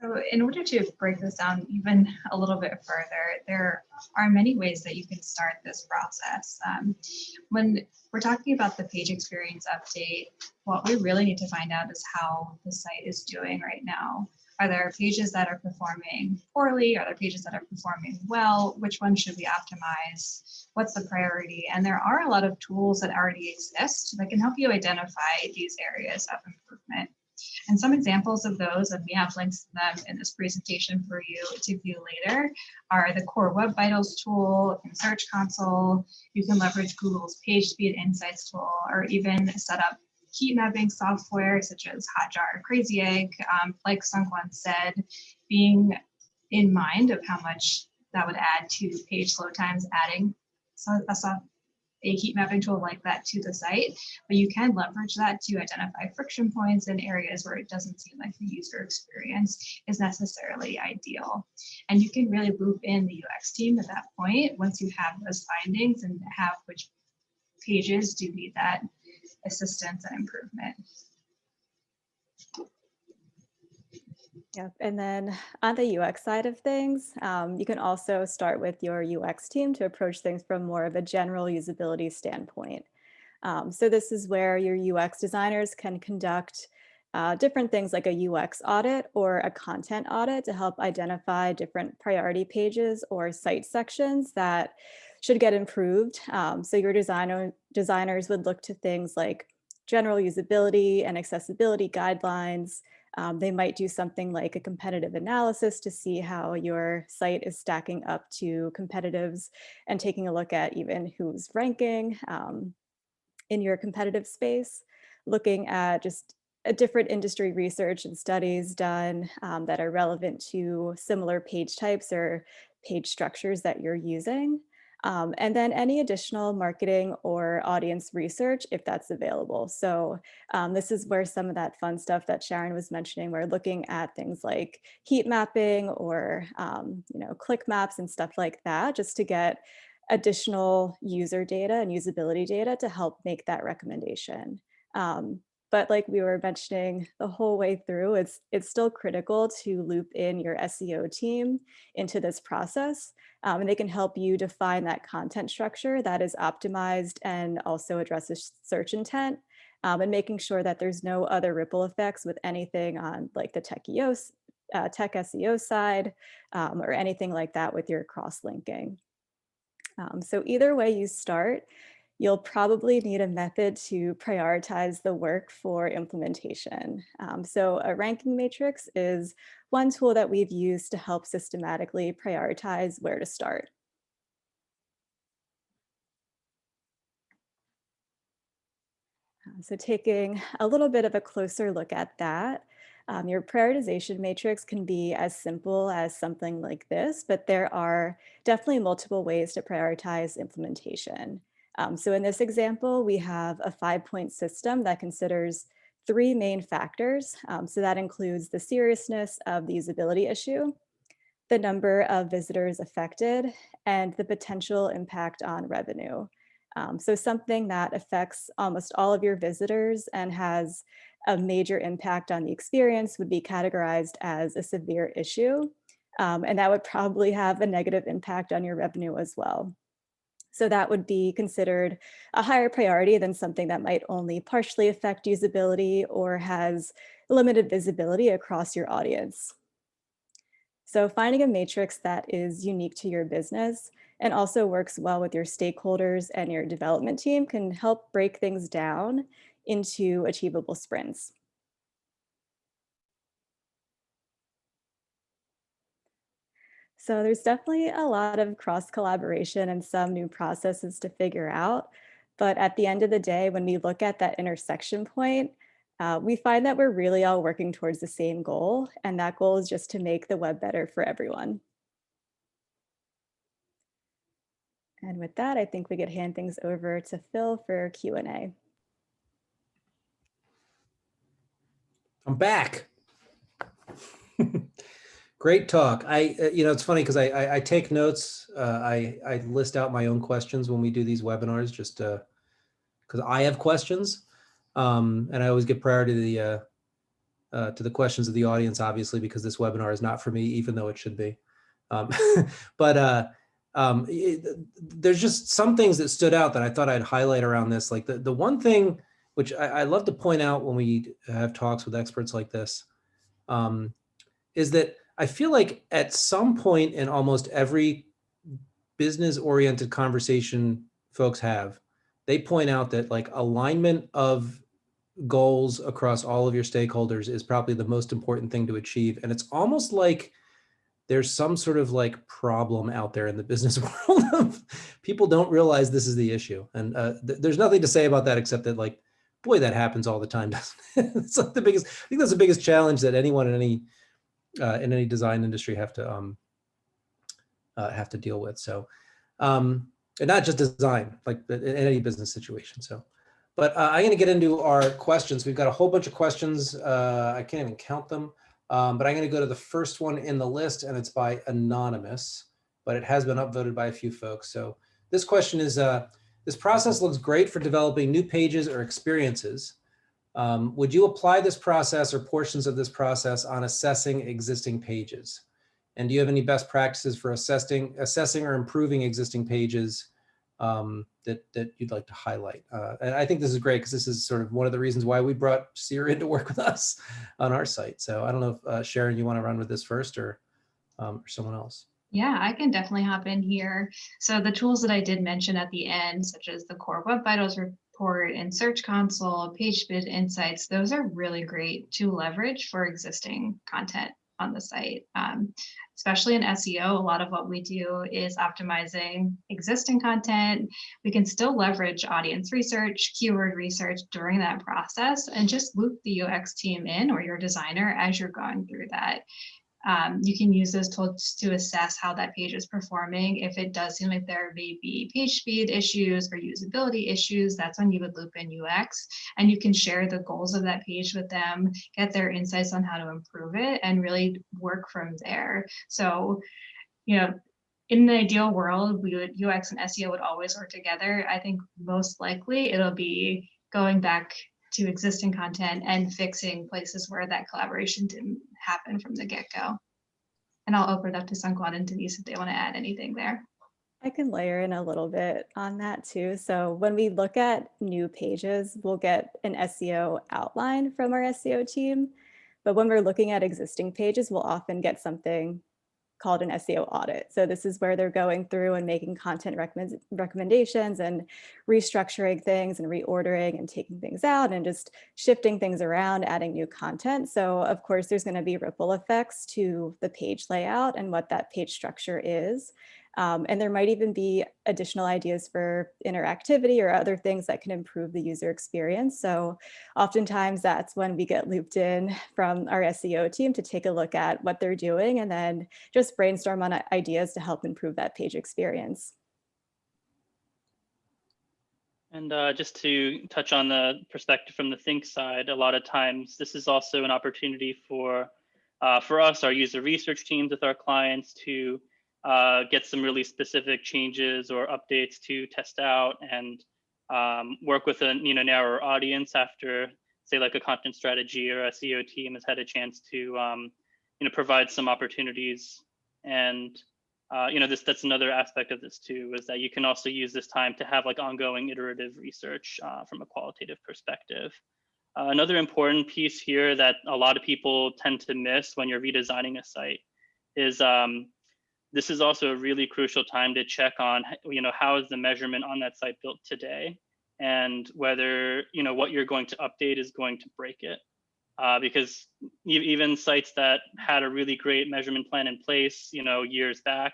So in order to break this down even a little bit further, there are many ways that you can start this process. When we're talking about the page experience update, what we really need to find out is how the site is doing right now. Are there pages that are performing poorly? Are there pages that are performing well? Which ones should we optimize? What's the priority? And there are a lot of tools that already exist that can help you identify these areas of improvement. And some examples of those, and we have links to them in this presentation for you to view later, are the Core Web Vitals tool in Search Console. You can leverage Google's Page Speed Insights tool, or even set up heat mapping software such as Hotjar or Crazy Egg. Like Sungwon said, being in mind of how much that would add to page load times, adding a heat mapping tool like that to the site, but you can leverage that to identify friction points in areas where it doesn't seem like the user experience is necessarily ideal. And you can really loop in the UX team at that point once you have those findings and have which pages do need that assistance and improvement. Yep. And then on the UX side of things, you can also start with your UX team to approach things from more of a general usability standpoint. So this is where your UX designers can conduct different things like a UX audit or a content audit to help identify different priority pages or site sections that should get improved. So your designers would look to things like general usability and accessibility guidelines. They might do something like a competitive analysis to see how your site is stacking up to competitives and taking a look at even who's ranking in your competitive space, looking at just a different industry research and studies done that are relevant to similar page types or page structures that you're using. And then any additional marketing or audience research if that's available. So this is where some of that fun stuff that Sharon was mentioning, we're looking at things like heat mapping or click maps and stuff like that, just to get additional user data and usability data to help make that recommendation. But like we were mentioning the whole way through, it's still critical to loop in your SEO team into this process. And they can help you define that content structure that is optimized and also addresses search intent, and making sure that there's no other ripple effects with anything on like the tech SEO side, or anything like that with your cross-linking. So either way you start, you'll probably need a method to prioritize the work for implementation. So a ranking matrix is one tool that we've used to help systematically prioritize where to start. So taking a little bit of a closer look at that, your prioritization matrix can be as simple as something like this, but there are definitely multiple ways to prioritize implementation. So in this example, we have a 5-point system that considers 3 main factors. So that includes the seriousness of the usability issue, the number of visitors affected, and the potential impact on revenue. So something that affects almost all of your visitors and has a major impact on the experience would be categorized as a severe issue. And that would probably have a negative impact on your revenue as well. So that would be considered a higher priority than something that might only partially affect usability or has limited visibility across your audience. So finding a matrix that is unique to your business and also works well with your stakeholders and your development team can help break things down into achievable sprints. So there's definitely a lot of cross collaboration and some new processes to figure out. But at the end of the day, when we look at that intersection point, we find that we're really all working towards the same goal. And that goal is just to make the web better for everyone. And with that, I think we could hand things over to Phil for Q&A. I'm back. Great talk. It's funny because I take notes. I list out my own questions when we do these webinars, just because I have questions, and I always give priority to the questions of the audience, obviously, because this webinar is not for me, even though it should be. There's just some things that stood out that I thought I'd highlight around this. Like the one thing which I love to point out when we have talks with experts like this, is that I feel like at some point in almost every business-oriented conversation folks have, they point out that like alignment of goals across all of your stakeholders is probably the most important thing to achieve. And it's almost like there's some sort of like problem out there in the business world of people don't realize this is the issue. And there's nothing to say about that except that like, boy, that happens all the time, doesn't it? It's like I think that's the biggest challenge that anyone in any design industry have to deal with. So, and not just design, like in any business situation. So, but I'm going to get into our questions. We've got a whole bunch of questions. I can't even count them, but I'm going to go to the first one in the list, and it's by Anonymous, but it has been upvoted by a few folks. So this question is, this process looks great for developing new pages or experiences, Would you apply this process or portions of this process on assessing existing pages? And do you have any best practices for assessing or improving existing pages that you'd like to highlight? And I think this is great because this is sort of one of the reasons why we brought Seer in to work with us on our site. So I don't know if Sharon, you want to run with this first or someone else? Yeah, I can definitely hop in here. So the tools that I did mention at the end, such as the Core Web Vitals report and Search Console, PageSpeed Insights, those are really great to leverage for existing content on the site. Especially in SEO, a lot of what we do is optimizing existing content. We can still leverage audience research, keyword research during that process, and just loop the UX team in or your designer as you're going through that. You can use those tools to assess how that page is performing. If it does seem like there may be page speed issues or usability issues, that's when you would loop in UX, and you can share the goals of that page with them, get their insights on how to improve it, and really work from there. So, you know, in the ideal world, UX and SEO would always work together. I think most likely it'll be going back to existing content and fixing places where that collaboration didn't happen from the get-go. And I'll open it up to Sungkwan and Denise if they want to add anything there. I can layer in a little bit on that too. So when we look at new pages, we'll get an SEO outline from our SEO team. But when we're looking at existing pages, we'll often get something called an SEO audit. So this is where they're going through and making content recommendations and restructuring things and reordering and taking things out and just shifting things around, adding new content. So of course, there's going to be ripple effects to the page layout and what that page structure is. And there might even be additional ideas for interactivity or other things that can improve the user experience. So oftentimes that's when we get looped in from our SEO team to take a look at what they're doing and then just brainstorm on ideas to help improve that page experience. And just to touch on the perspective from the Think side, a lot of times this is also an opportunity for us, our user research teams with our clients to get some really specific changes or updates to test out and work with a narrower audience after, say, like a content strategy or SEO team has had a chance to provide some opportunities. And that's another aspect of this too, is that you can also use this time to have like ongoing iterative research from a qualitative perspective. Another important piece here that a lot of people tend to miss when you're redesigning a site is this is also a really crucial time to check on, how is the measurement on that site built today, and whether, what you're going to update is going to break it. Because even sites that had a really great measurement plan in place, years back,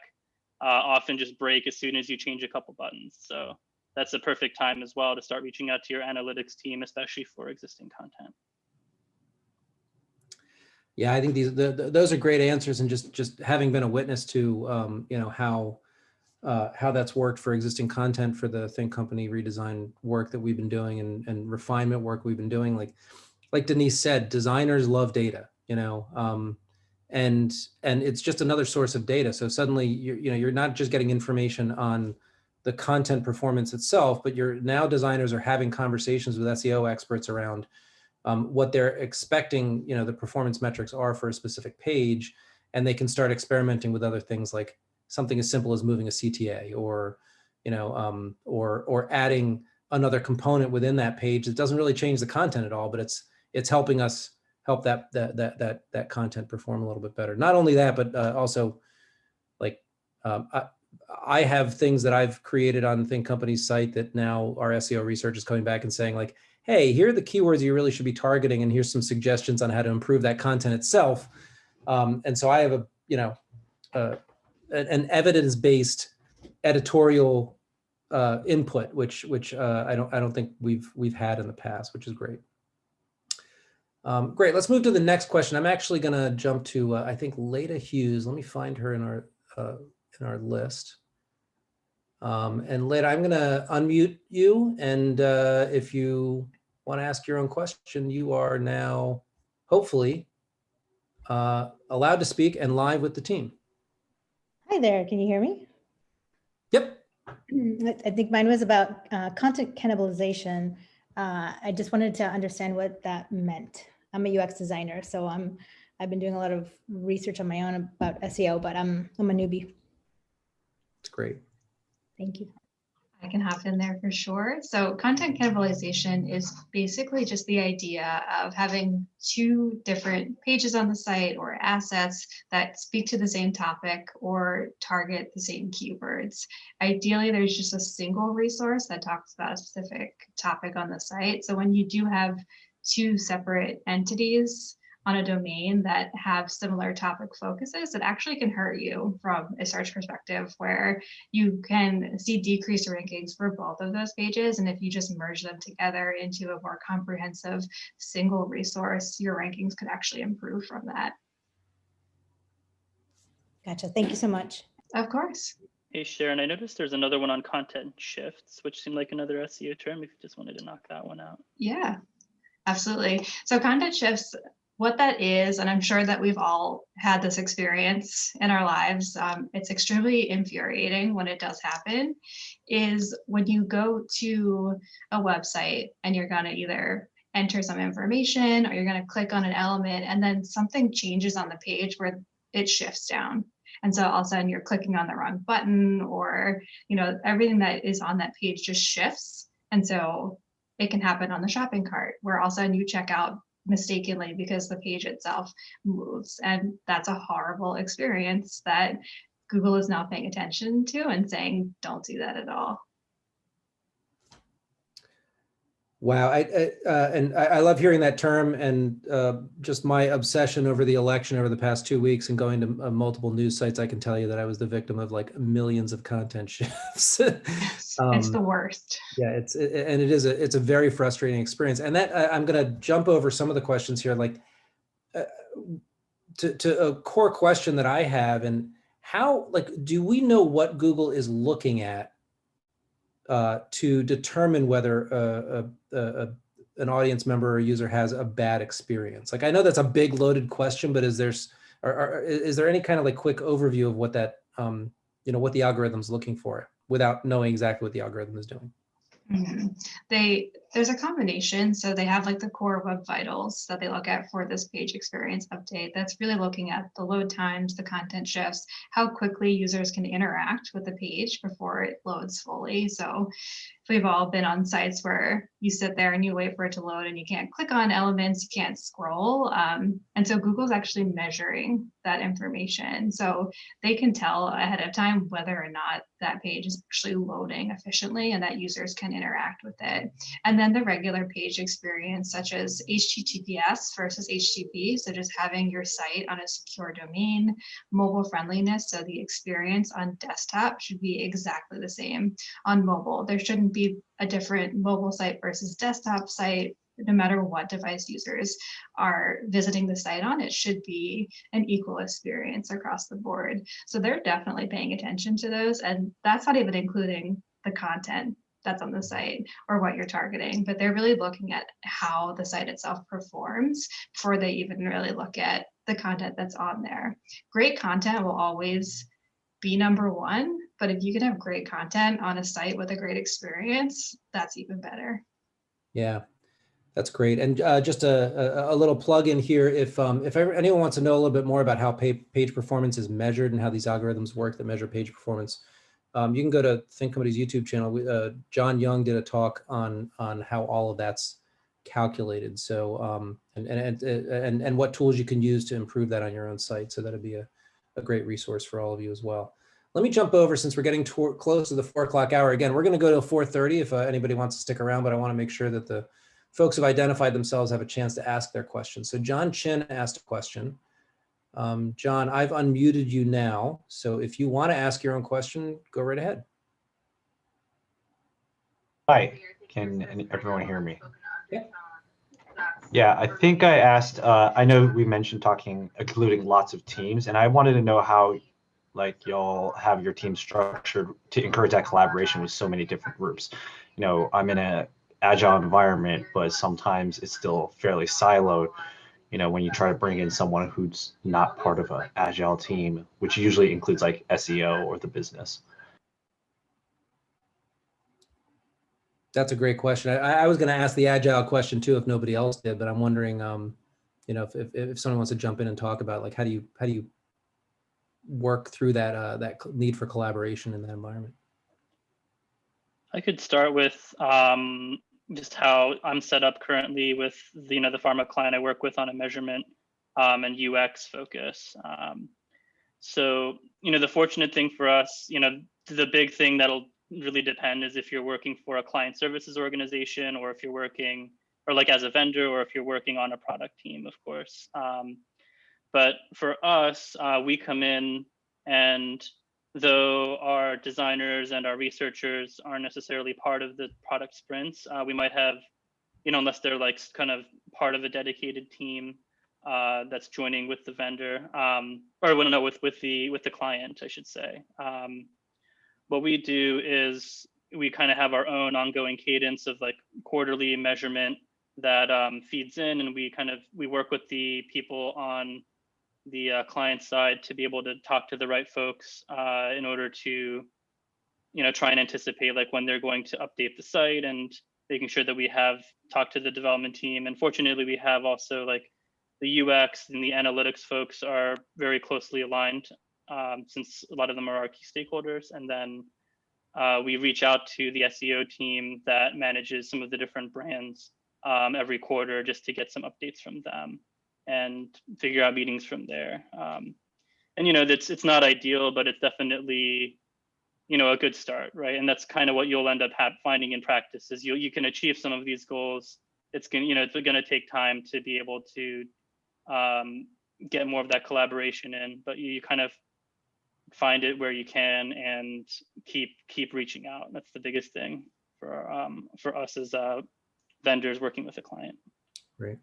often just break as soon as you change a couple buttons. So that's a perfect time as well to start reaching out to your analytics team, especially for existing content. Yeah, I think those are great answers, and just having been a witness to how that's worked for existing content for the Think Company redesign work that we've been doing and refinement work we've been doing. Like Denise said, designers love data, and it's just another source of data. So suddenly you're not just getting information on the content performance itself, but designers are having conversations with SEO experts around what they're expecting, the performance metrics are for a specific page, and they can start experimenting with other things like something as simple as moving a CTA or adding another component within that page that doesn't really change the content at all, but it's helping us help that content perform a little bit better. Not only that, but also like I have things that I've created on Think Company's site that now our SEO research is coming back and saying like, hey, here are the keywords you really should be targeting, and here's some suggestions on how to improve that content itself. And so I have an evidence-based editorial input, which I don't think we've had in the past, which is great. Great. Let's move to the next question. I'm actually going to jump to I think Leda Hughes. Let me find her in our list. And Leda, I'm going to unmute you, and if you want to ask your own question, you are now hopefully allowed to speak and live with the team. Hi there, can you hear me? Yep. I think mine was about content cannibalization. I just wanted to understand what that meant. I'm a UX designer, so I've been doing a lot of research on my own about SEO, but I'm a newbie. It's great. Thank you. I can hop in there for sure. So content cannibalization is basically just the idea of having two different pages on the site or assets that speak to the same topic or target the same keywords. Ideally, there's just a single resource that talks about a specific topic on the site. So when you do have two separate entities on a domain that have similar topic focuses, it actually can hurt you from a search perspective, where you can see decreased rankings for both of those pages. And if you just merge them together into a more comprehensive single resource, your rankings could actually improve from that. Gotcha. Thank you so much. Of course. Hey, Sharon, I noticed there's another one on content shifts, which seemed like another SEO term, if you just wanted to knock that one out. Yeah, absolutely. So content shifts, what that is, and I'm sure that we've all had this experience in our lives, it's extremely infuriating when it does happen, is when you go to a website and you're gonna either enter some information or you're gonna click on an element and then something changes on the page where it shifts down. And so all of a sudden you're clicking on the wrong button, or everything that is on that page just shifts. And so it can happen on the shopping cart, where all of a sudden you check out mistakenly because the page itself moves. And that's a horrible experience that Google is now paying attention to and saying, don't do that at all. Wow, I love hearing that term, and just my obsession over the election over the past 2 weeks and going to multiple news sites. I can tell you that I was the victim of like millions of content shifts. Yes, it's the worst. Yeah, it's a very frustrating experience. And that I'm going to jump over some of the questions here, like to a core question that I have, and how, like, do we know what Google is looking at to determine whether an audience member or user has a bad experience? Like, I know that's a big loaded question, but is there any kind of like quick overview of what that, what the algorithm's looking for without knowing exactly what the algorithm is doing? Mm-hmm. There's a combination. So they have like the core web vitals that they look at for this page experience update. That's really looking at the load times, the content shifts, how quickly users can interact with the page before it loads fully. So we've all been on sites where you sit there and you wait for it to load and you can't click on elements, you can't scroll. And so Google's actually measuring that information. So they can tell ahead of time whether or not that page is actually loading efficiently and that users can interact with it. And then the regular page experience, such as HTTPS versus HTTP, so just having your site on a secure domain, mobile friendliness, so the experience on desktop should be exactly the same on mobile. There shouldn't be a different mobile site versus desktop site. No matter what device users are visiting the site on, it should be an equal experience across the board. So they're definitely paying attention to those. And that's not even including the content that's on the site or what you're targeting, but they're really looking at how the site itself performs before they even really look at the content that's on there. Great content will always be number one, but if you can have great content on a site with a great experience, that's even better. Yeah, that's great. And just a little plug in here, if anyone wants to know a little bit more about how page performance is measured and how these algorithms work that measure page performance, you can go to Think Company's YouTube channel. John Young did a talk on how all of that's calculated. So and what tools you can use to improve that on your own site. So that'd be a great resource for all of you as well. Let me jump over, since we're getting close to the 4 o'clock hour. Again, we're going to go to 4:30 if anybody wants to stick around, but I want to make sure that the folks who've identified themselves have a chance to ask their questions. So John Chin asked a question. John, I've unmuted you now. So if you want to ask your own question, go right ahead. Hi, can everyone hear me? Yeah. Yeah, I think I asked, I know we mentioned including lots of teams, and I wanted to know how like y'all have your team structured to encourage that collaboration with so many different groups. I'm in an agile environment, but sometimes it's still fairly siloed. When you try to bring in someone who's not part of an agile team, which usually includes like SEO or the business. That's a great question. I was going to ask the agile question too, if nobody else did, but I'm wondering, you know, if someone wants to jump in and talk about like, how do you work through that, that need for collaboration in that environment? I could start with just how I'm set up currently with the, you know, the pharma client I work with on a measurement and UX focus. So, you know, the fortunate thing for us, you know, the big thing that'll really depend is if you're working for a client services organization, or if you're working, or like as a vendor, or if you're working on a product team, of course. But for us, we come in, and though our designers and our researchers aren't necessarily part of the product sprints, we might have, you know, unless they're like kind of part of a dedicated team that's joining with the vendor, or no, with the client, I should say. What we do is we kind of have our own ongoing cadence of like quarterly measurement that feeds in, and we work with the people on the client side to be able to talk to the right folks in order to, you know, try and anticipate like when they're going to update the site, and making sure that we have talked to the development team. And fortunately, we have also like the UX and the analytics folks are very closely aligned, since a lot of them are our key stakeholders. And then we reach out to the SEO team that manages some of the different brands every quarter, just to get some updates from them and figure out meetings from there. And, you know, it's not ideal, but it's definitely, you know, a good start, right? And that's kind of what you'll end up finding in practice is you can achieve some of these goals. It's gonna take time to be able to get more of that collaboration in, but you kind of find it where you can and keep reaching out. That's the biggest thing for us as vendors working with a client. Great.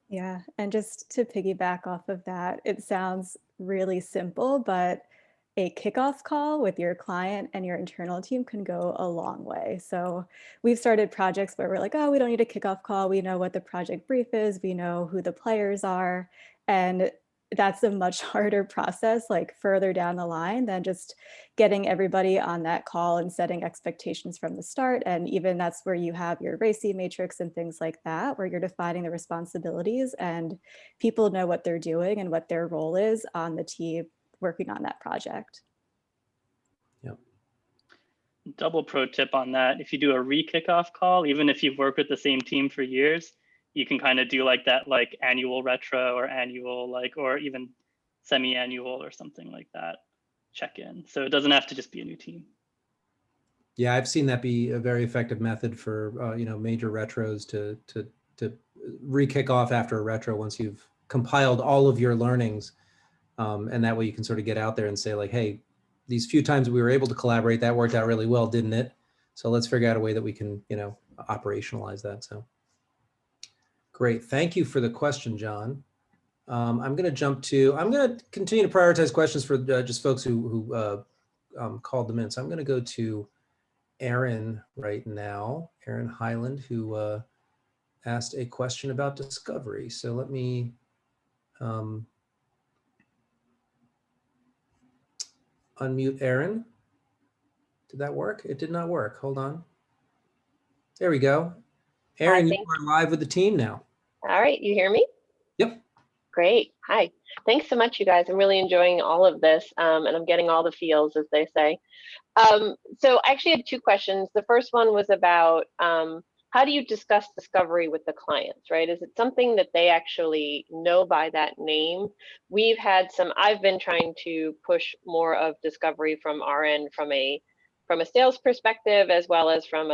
Yeah, and just to piggyback off of that, it sounds really simple, but a kickoff call with your client and your internal team can go a long way. So we've started projects where we're like, oh, we don't need a kickoff call. We know what the project brief is. We know who the players are. And that's a much harder process, like further down the line, than just getting everybody on that call and setting expectations from the start. And even that's where you have your RACI matrix and things like that, where you're defining the responsibilities and people know what they're doing and what their role is on the team working on that project. Yep. Double pro tip on that: if you do a re-kickoff call, even if you've worked with the same team for years, you can kind of do like that, like annual retro or annual, like, or even semi-annual or something like that check-in. So it doesn't have to just be a new team. Yeah, I've seen that be a very effective method for you know, major retros to re-kick off after a retro once you've compiled all of your learnings, and that way you can sort of get out there and say like, hey, these few times we were able to collaborate, that worked out really well, didn't it? So let's figure out a way that we can, you know, operationalize that. So great, thank you for the question, John. I'm going to continue to prioritize questions for just folks who called them in. So I'm going to go to Aaron right now, Aaron Highland, who asked a question about discovery. So let me unmute Aaron. Did that work? It did not work. Hold on. There we go. Aaron, you are live with the team now. All right, you hear me? Yep. Great. Hi. Thanks so much, you guys. I'm really enjoying all of this, and I'm getting all the feels, as they say. So I actually had two questions. The first one was about how do you discuss discovery with the clients, right? Is it something that they actually know by that name? I've been trying to push more of discovery from our end, from a sales perspective, as well as from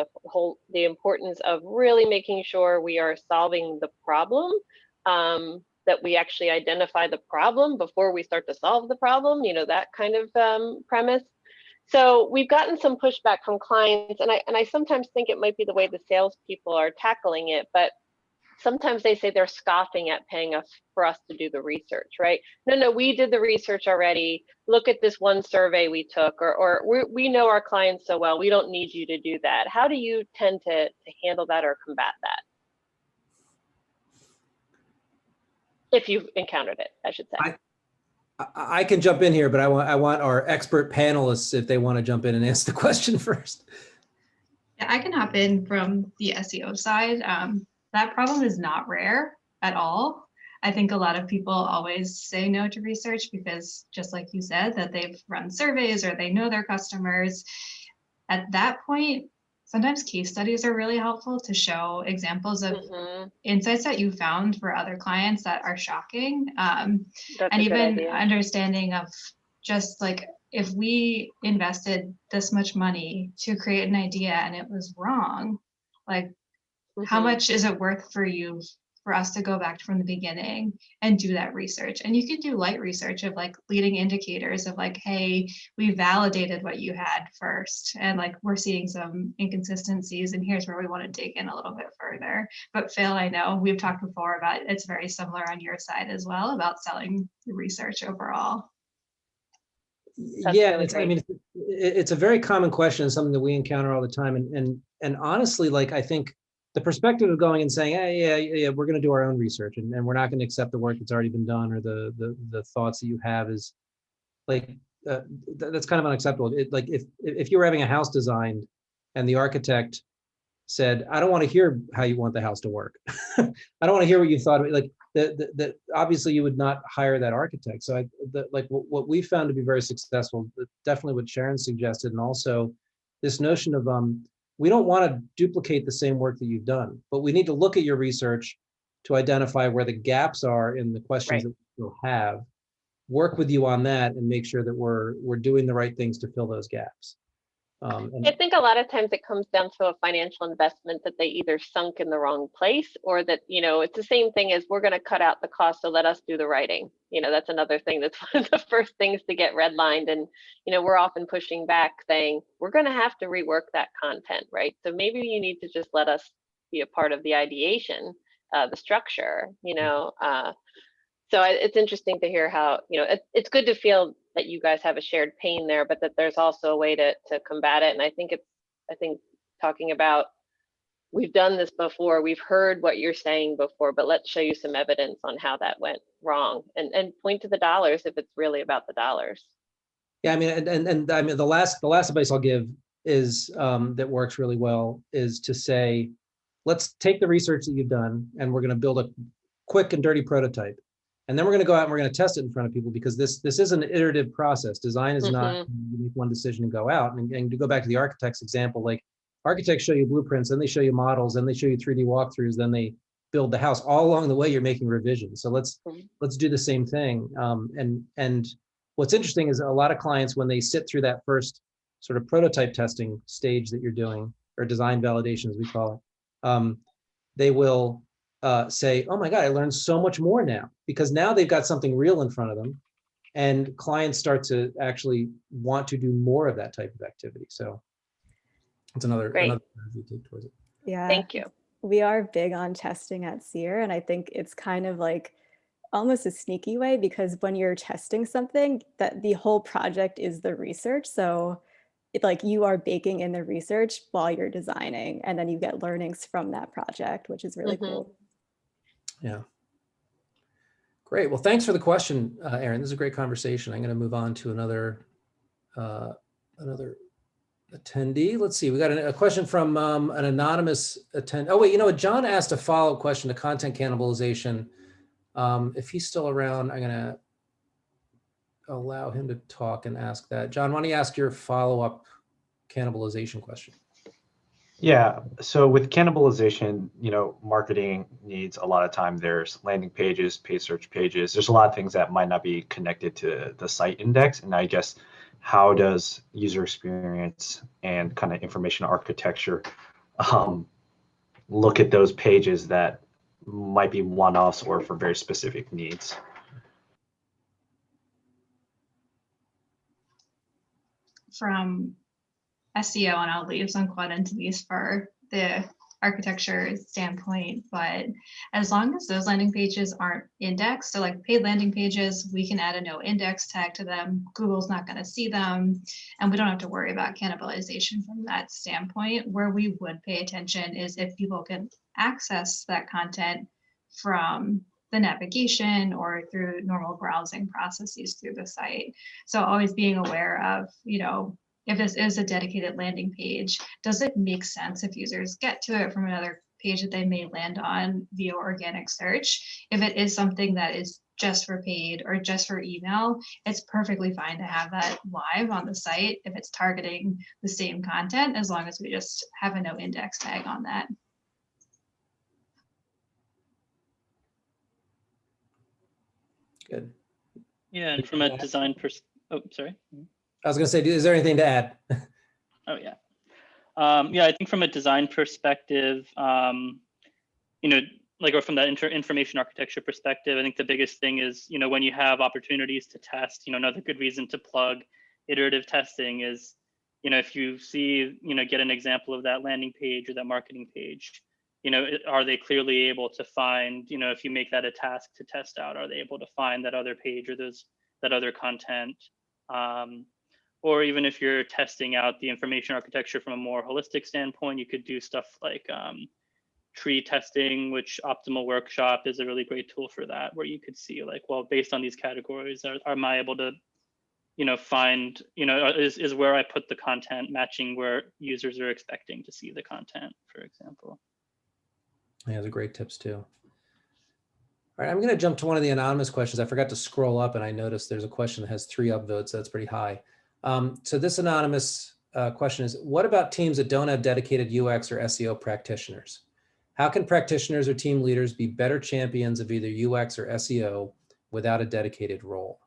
the importance of really making sure we are solving the problem, that we actually identify the problem before we start to solve the problem, you know, that kind of premise. So we've gotten some pushback from clients, and I sometimes think it might be the way the salespeople are tackling it, but sometimes they say they're scoffing at paying us for us to do the research, right? No, we did the research already. Look at this one survey we took, or we know our clients so well, we don't need you to do that. How do you tend to handle that or combat that? If you've encountered it, I should say. I can jump in here, but I want our expert panelists, if they want to jump in and answer the question first. Yeah, I can hop in from the SEO side. That problem is not rare at all. I think a lot of people always say no to research because, just like you said, that they've run surveys or they know their customers. At that point, sometimes case studies are really helpful to show examples of insights that you found for other clients that are shocking. That's and a good even idea. understanding of just like, if we invested this much money to create an idea and it was wrong, like how much is it worth for you for us to go back from the beginning and do that research? And you can do light research of like leading indicators of like, hey, we validated what you had first, and like we're seeing some inconsistencies, and here's where we want to dig in a little bit further. But Phil, I know we've talked before about it's very similar on your side as well about selling the research overall. Yeah, I mean, it's a very common question, and something that we encounter all the time. And honestly, like, I think the perspective of going and saying, hey, yeah, we're going to do our own research, and we're not going to accept the work that's already been done, or the thoughts that you have, is like, that's kind of unacceptable. Like if you were having a house designed and the architect said, I don't want to hear how you want the house to work. I don't want to hear what you thought of it. Like that obviously you would not hire that architect. So what we found to be very successful, definitely what Sharon suggested, and also this notion of we don't want to duplicate the same work that you've done, but we need to look at your research to identify where the gaps are in the questions that we still have, work with you on that, and make sure that we're doing the right things to fill those gaps. I think a lot of times it comes down to a financial investment that they either sunk in the wrong place, or that, it's the same thing as, we're going to cut out the cost, so let us do the writing. That's another thing that's one of the first things to get redlined. And, we're often pushing back saying, we're going to have to rework that content, right? So maybe you need to just let us be a part of the ideation, the structure, So it's interesting to hear how, it's good to feel that you guys have a shared pain there, but that there's also a way to combat it. And I think talking about, we've done this before, we've heard what you're saying before, but let's show you some evidence on how that went wrong, and point to the dollars if it's really about the dollars. Yeah, I mean, and I mean, the last advice I'll give is that works really well, is to say, let's take the research that you've done, and we're going to build a quick and dirty prototype. And then we're going to go out and we're going to test it in front of people, because this is an iterative process. Design is not, you make one decision and go out. And to go back to the architect's example, like, architects show you blueprints, then they show you models, then they show you 3D walkthroughs, then they build the house. All along the way, you're making revisions. So let's do the same thing. And what's interesting is a lot of clients, when they sit through that first sort of prototype testing stage that you're doing, or design validation, as we call it, they will say, oh my God, I learned so much more now, because now they've got something real in front of them, and clients start to actually want to do more of that type of activity. So it's another strategy to take towards it. Yeah. Thank you. We are big on testing at Seer, and I think it's kind of like almost a sneaky way, because when you're testing something, that the whole project is the research. So it's like you are baking in the research while you're designing, and then you get learnings from that project, which is really cool. Yeah. Great. Well, thanks for the question, Erin. This is a great conversation. I'm going to move on to another attendee. Let's see. We got a question from an anonymous attendee. Oh, wait, John asked a follow-up question to content cannibalization. If he's still around, I'm going to allow him to talk and ask that. John, why don't you ask your follow-up cannibalization question? Yeah, so with cannibalization, marketing needs a lot of time. There's landing pages, paid search pages. There's a lot of things that might not be connected to the site index. And I guess, how does user experience and kind of information architecture look at those pages that might be one-offs or for very specific needs? From SEO, and I'll leave some quad entities for the architecture standpoint, but as long as those landing pages aren't indexed, so like paid landing pages, we can add a no index tag to them. Google's not going to see them, and we don't have to worry about cannibalization from that standpoint. Where we would pay attention is if people can access that content from the navigation or through normal browsing processes through the site. So always being aware of, if this is a dedicated landing page, does it make sense if users get to it from another page that they may land on via organic search? If it is something that is just for paid or just for email, it's perfectly fine to have that live on the site if it's targeting the same content, as long as we just have a no index tag on that. Good. Yeah, and from a design oh, sorry. I was going to say, is there anything to add? Oh, yeah. Yeah, I think from a design perspective, you know, like, or from that information architecture perspective, I think the biggest thing is, you know, when you have opportunities to test, you know, another good reason to plug iterative testing is, you know, if you see, you know, get an example of that landing page or that marketing page, you know, are they clearly able to find, you know, if you make that a task to test out, are they able to find that other page or that other content? Or even if you're testing out the information architecture from a more holistic standpoint, you could do stuff like tree testing, which Optimal Workshop is a really great tool for that, where you could see like, well, based on these categories, am I able to, you know, find, you know, is where I put the content matching where users are expecting to see the content, for example. Yeah, those are great tips too. All right, I'm going to jump to one of the anonymous questions. I forgot to scroll up and I noticed there's a question that has 3 upvotes. So that's pretty high. So this anonymous question is, what about teams that don't have dedicated UX or SEO practitioners? How can practitioners or team leaders be better champions of either UX or SEO without a dedicated role?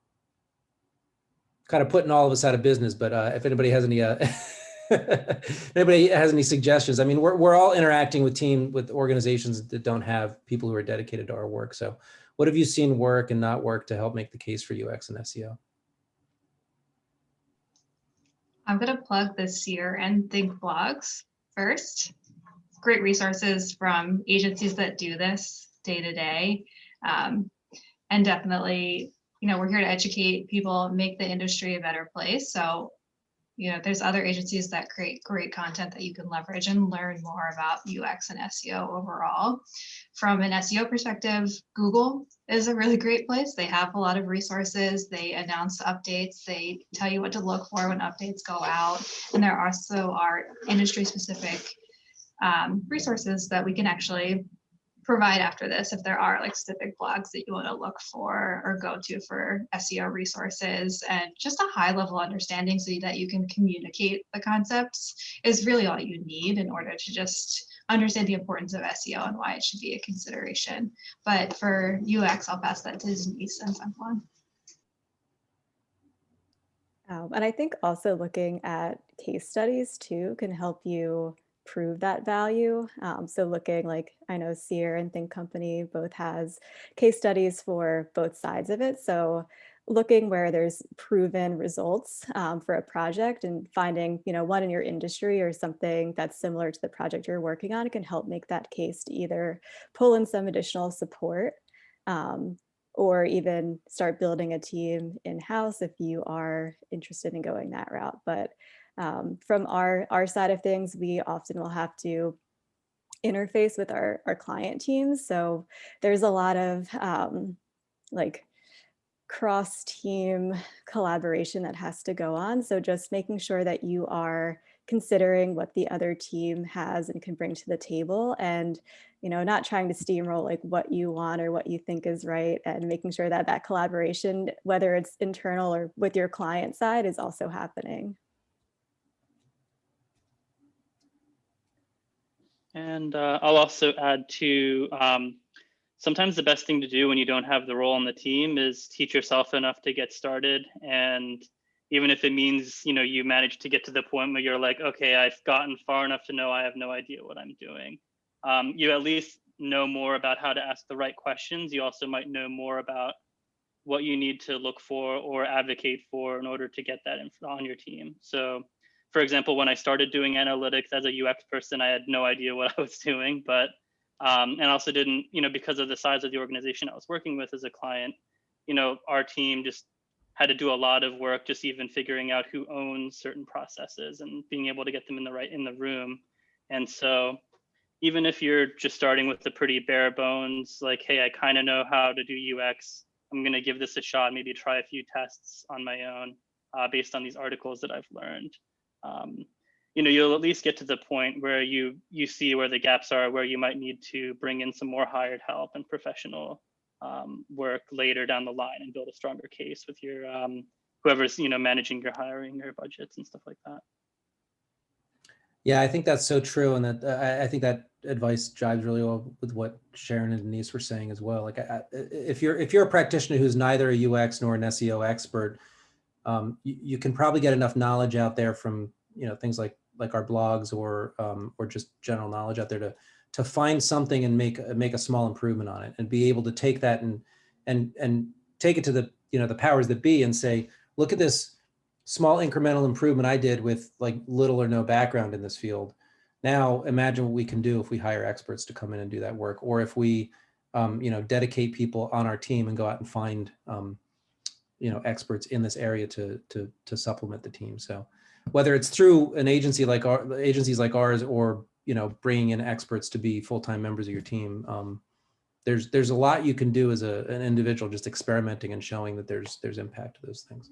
Kind of putting all of us out of business, but if anybody has any, anybody has any suggestions, I mean, we're all interacting with organizations that don't have people who are dedicated to our work. So what have you seen work and not work to help make the case for UX and SEO? I'm going to plug the Seer and Think blogs first. Great resources from agencies that do this day to day. And definitely, you know, we're here to educate people, make the industry a better place. So, you know, there's other agencies that create great content that you can leverage and learn more about UX and SEO overall. From an SEO perspective, Google is a really great place. They have a lot of resources. They announce updates. They tell you what to look for when updates go out. And there also are industry specific resources that we can actually provide after this if there are like specific blogs that you want to look for or go to for SEO resources, and just a high level understanding so that you can communicate the concepts is really all you need in order to just understand the importance of SEO and why it should be a consideration. But for UX, I'll pass that to Denise since I'm on. And I think also looking at case studies too can help you prove that value. So looking, like, I know Seer and Think Company both has case studies for both sides of it. So looking where there's proven results for a project and finding, you know, one in your industry or something that's similar to the project you're working on, it can help make that case to either pull in some additional support or even start building a team in-house if you are interested in going that route. But from our side of things, we often will have to interface with our client teams. So there's a lot of like cross-team collaboration that has to go on. So just making sure that you are considering what the other team has and can bring to the table, and, you know, not trying to steamroll like what you want or what you think is right, and making sure that that collaboration, whether it's internal or with your client side, is also happening. And I'll also add to, sometimes the best thing to do when you don't have the role on the team is teach yourself enough to get started. And even if it means, you know, you manage to get to the point where you're like, okay, I've gotten far enough to know I have no idea what I'm doing. You at least know more about how to ask the right questions. You also might know more about what you need to look for or advocate for in order to get that on your team. So, for example, when I started doing analytics as a UX person, I had no idea what I was doing, but and also didn't, you know, because of the size of the organization I was working with as a client, you know, our team just had to do a lot of work just even figuring out who owns certain processes and being able to get them in the room. And so even if you're just starting with the pretty bare bones, like, hey, I kind of know how to do UX, I'm going to give this a shot, maybe try a few tests on my own based on these articles that I've learned. you'll at least get to the point where you see where the gaps are, where you might need to bring in some more hired help and professional work later down the line and build a stronger case with your whoever's managing your hiring, your budgets and stuff like that. Yeah, I think that's so true, and that I think that advice jives really well with what Sharon and Denise were saying as well. Like, if you're a practitioner who's neither a UX nor an SEO expert, you can probably get enough knowledge out there from things like our blogs or just general knowledge out there to find something and make a small improvement on it, and be able to take that and take it to the the powers that be and say, look at this small incremental improvement I did with like little or no background in this field. Now imagine what we can do if we hire experts to come in and do that work, or if we dedicate people on our team and go out and find experts in this area to supplement the team. So whether it's through an agency like agencies like ours, or bringing in experts to be full-time members of your team, there's a lot you can do as an individual, just experimenting and showing that there's impact to those things.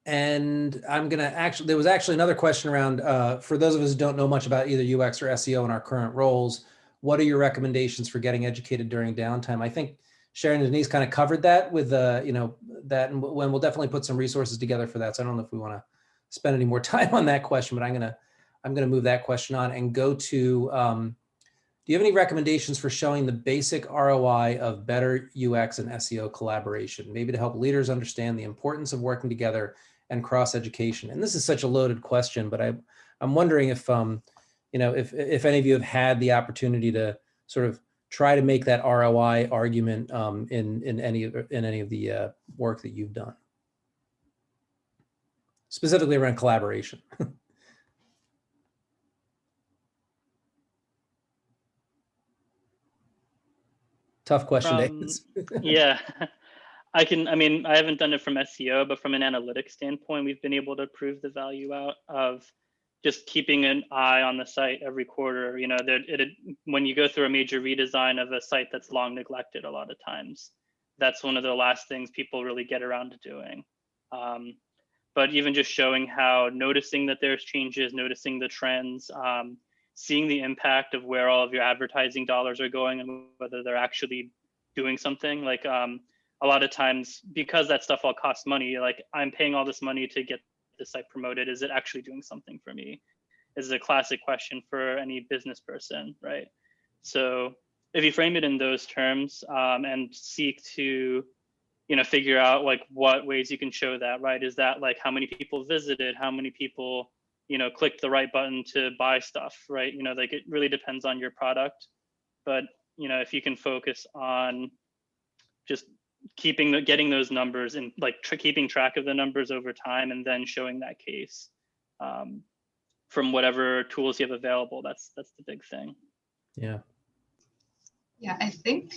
And I'm gonna there was actually another question around, for those of us who don't know much about either UX or SEO in our current roles, what are your recommendations for getting educated during downtime? I think Sharon and Denise kind of covered that with that, and when we'll definitely put some resources together for that. So I don't know if we want to spend any more time on that question, but I'm gonna move that question on and go to, do you have any recommendations for showing the basic ROI of better UX and SEO collaboration, maybe to help leaders understand the importance of working together and cross-education? And this is such a loaded question, but I'm wondering if if any of you have had the opportunity to sort of try to make that ROI argument in any of the work that you've done, specifically around collaboration. Tough question to answer. Yeah, I haven't done it from SEO, but from an analytics standpoint, we've been able to prove the value out of just keeping an eye on the site every quarter. When you go through a major redesign of a site that's long neglected, a lot of times, that's one of the last things people really get around to doing. But even just showing how, noticing that there's changes, noticing the trends, seeing the impact of where all of your advertising dollars are going and whether they're actually doing something. Like a lot of times, because that stuff all costs money, like I'm paying all this money to get the site promoted, is it actually doing something for me? Is a classic question for any business person, right? So if you frame it in those terms and seek to figure out like what ways you can show that, right? Is that like how many people visited, how many people clicked the right button to buy stuff, right? Like it really depends on your product, but if you can focus on just getting those numbers and like keeping track of the numbers over time, and then showing that case from whatever tools you have available, that's the big thing. Yeah. Yeah, I think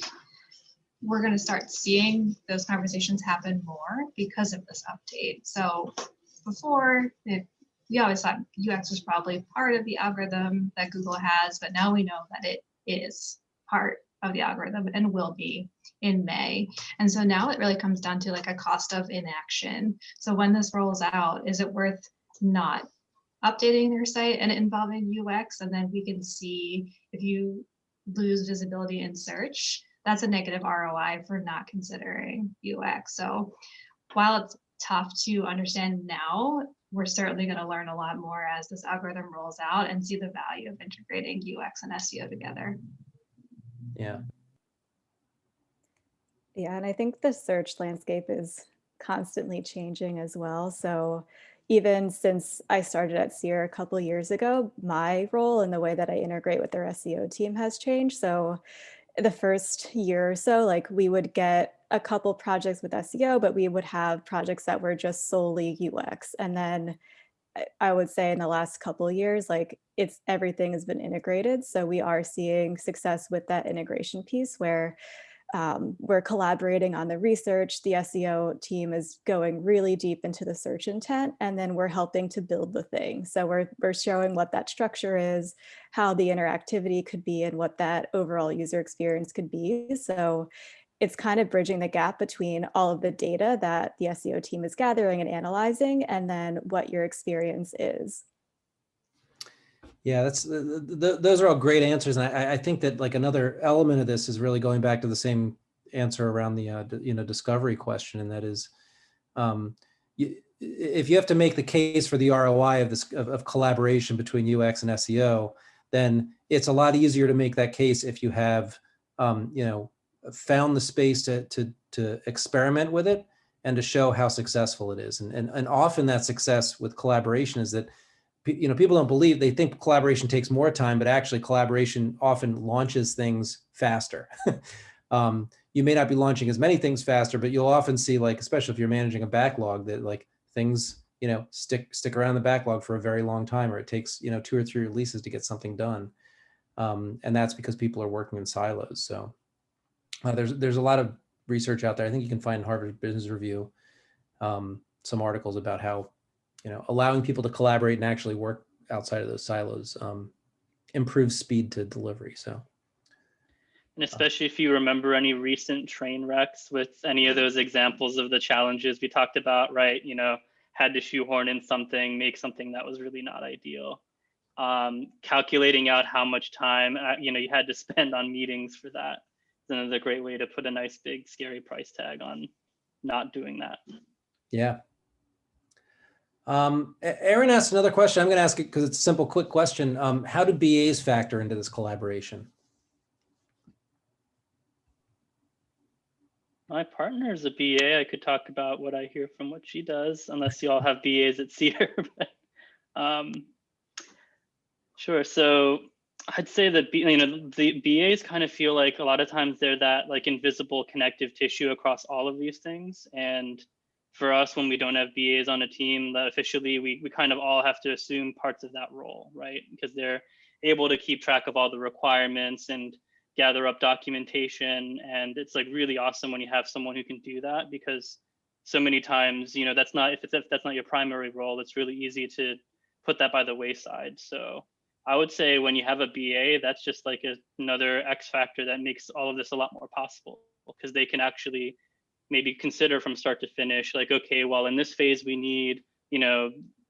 we're going to start seeing those conversations happen more because of this update. So before, we always thought UX was probably part of the algorithm that Google has, but now we know that it is part of the algorithm and will be in May. And so now it really comes down to like a cost of inaction. So when this rolls out, is it worth not updating their site and involving UX? And then we can see if you lose visibility in search, that's a negative ROI for not considering UX. So while it's tough to understand now, we're certainly going to learn a lot more as this algorithm rolls out and see the value of integrating UX and SEO together. Yeah. Yeah, and I think the search landscape is constantly changing as well. So even since I started at Seer a couple of years ago, my role and the way that I integrate with their SEO team has changed. So the first year or so, like we would get a couple projects with SEO, but we would have projects that were just solely UX. And then I would say in the last couple of years, like everything has been integrated. So we are seeing success with that integration piece where we're collaborating on the research. The SEO team is going really deep into the search intent, and then we're helping to build the thing. So we're showing what that structure is, how the interactivity could be, and what that overall user experience could be. So it's kind of bridging the gap between all of the data that the SEO team is gathering and analyzing, and then what your experience is. Yeah, those are all great answers, and I think that like another element of this is really going back to the same answer around the discovery question, and that is, if you have to make the case for the ROI of this of collaboration between UX and SEO, then it's a lot easier to make that case if you have found the space to experiment with it and to show how successful it is. And often that success with collaboration is that, people don't believe, they think collaboration takes more time, but actually collaboration often launches things faster. You may not be launching as many things faster, but you'll often see, like, especially if you're managing a backlog, that like things, stick around the backlog for a very long time, or it takes, 2 or 3 releases to get something done. And that's because people are working in silos. So there's a lot of research out there. I think you can find in Harvard Business Review some articles about how, allowing people to collaborate and actually work outside of those silos improves speed to delivery. So, and especially if you remember any recent train wrecks with any of those examples of the challenges we talked about, right? Had to shoehorn in something, make something that was really not ideal. Calculating out how much time you had to spend on meetings for that is another great way to put a nice big scary price tag on not doing that. Yeah. Aaron asked another question. I'm going to ask it because it's a simple, quick question. How do BAs factor into this collaboration? My partner is a BA. I could talk about what I hear from what she does, unless you all have BAs at Seer. But, sure. So I'd say that the BAs kind of feel like a lot of times they're that like invisible connective tissue across all of these things. And for us, when we don't have BAs on a team, that officially we kind of all have to assume parts of that role, right? Because they're able to keep track of all the requirements and gather up documentation. And it's like really awesome when you have someone who can do that, because so many times, that's not, if that's not your primary role, it's really easy to put that by the wayside. So I would say when you have a BA, that's just like another X factor that makes all of this a lot more possible, because they can actually maybe consider from start to finish, like, okay, well, in this phase, we need,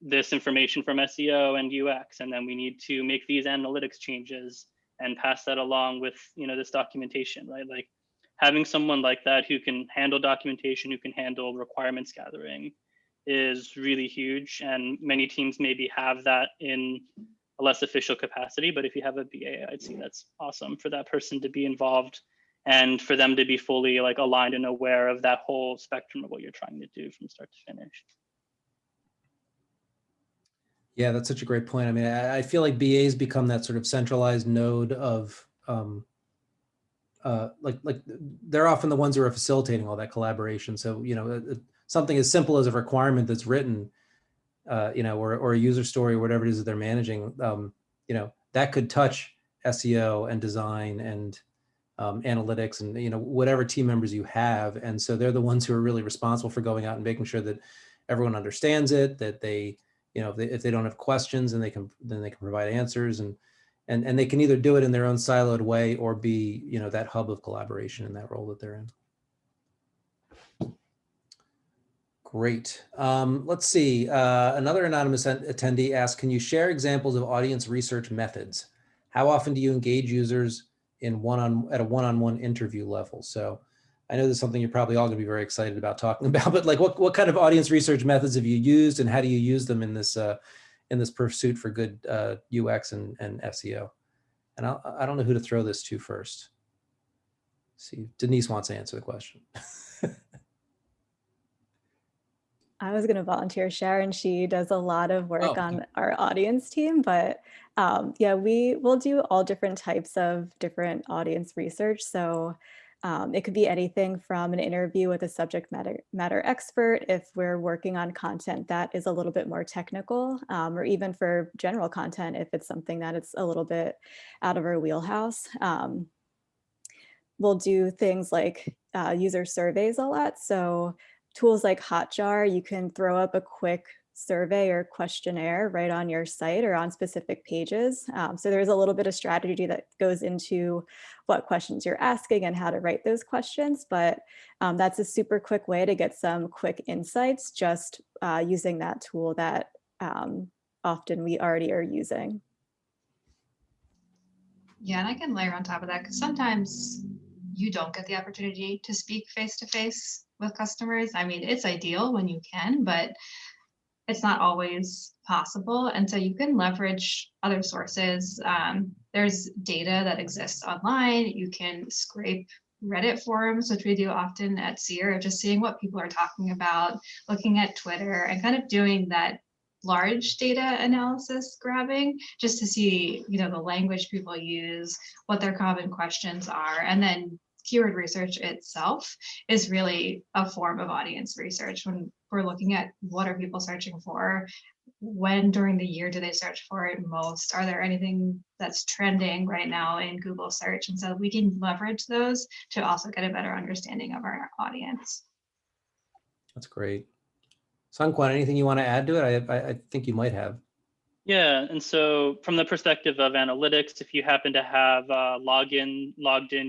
this information from SEO and UX, and then we need to make these analytics changes and pass that along with, this documentation, right? Like having someone like that who can handle documentation, who can handle requirements gathering is really huge. And many teams maybe have that in a less official capacity, but if you have a BA, I'd say that's awesome for that person to be involved and for them to be fully like aligned and aware of that whole spectrum of what you're trying to do from start to finish. Yeah, that's such a great point. I mean, I feel like BAs become that sort of centralized node of like they're often the ones who are facilitating all that collaboration. So, something as simple as a requirement that's written, or a user story or whatever it is that they're managing, that could touch SEO and design and analytics and, whatever team members you have. And so they're the ones who are really responsible for going out and making sure that everyone understands it, that they, if they don't have questions, and then they can provide answers, and they can either do it in their own siloed way or be, that hub of collaboration in that role that they're in. Great. Let's see. Another anonymous attendee asked, can you share examples of audience research methods? How often do you engage users at a one-on-one interview level? So I know this is something you're probably all gonna be very excited about talking about, but like what kind of audience research methods have you used, and how do you use them in this pursuit for good UX and SEO? And I don't know who to throw this to first. Let's see, Denise wants to answer the question. I was going to volunteer Sharon. She does a lot of work on our audience team, but yeah, we will do all different types of different audience research. So it could be anything from an interview with a subject matter expert if we're working on content that is a little bit more technical, or even for general content if it's something that it's a little bit out of our wheelhouse. We'll do things like user surveys a lot. So tools like Hotjar, you can throw up a quick survey or questionnaire right on your site or on specific pages. So there's a little bit of strategy that goes into what questions you're asking and how to write those questions. But that's a super quick way to get some quick insights just using that tool that often we already are using. Yeah, and I can layer on top of that because sometimes you don't get the opportunity to speak face to face with customers. I mean, it's ideal when you can, but it's not always possible. And so you can leverage other sources. There's data that exists online. You can scrape Reddit forums, which we do often at Seer, just seeing what people are talking about, looking at Twitter and kind of doing that large data analysis grabbing just to see, the language people use, what their common questions are, and then keyword research itself is really a form of audience research when we're looking at what are people searching for, when during the year do they search for it most, are there anything that's trending right now in Google search, and so we can leverage those to also get a better understanding of our audience. That's great. Sanquan, anything you want to add to it? I think you might have. Yeah, and so from the perspective of analytics, if you happen to have logged in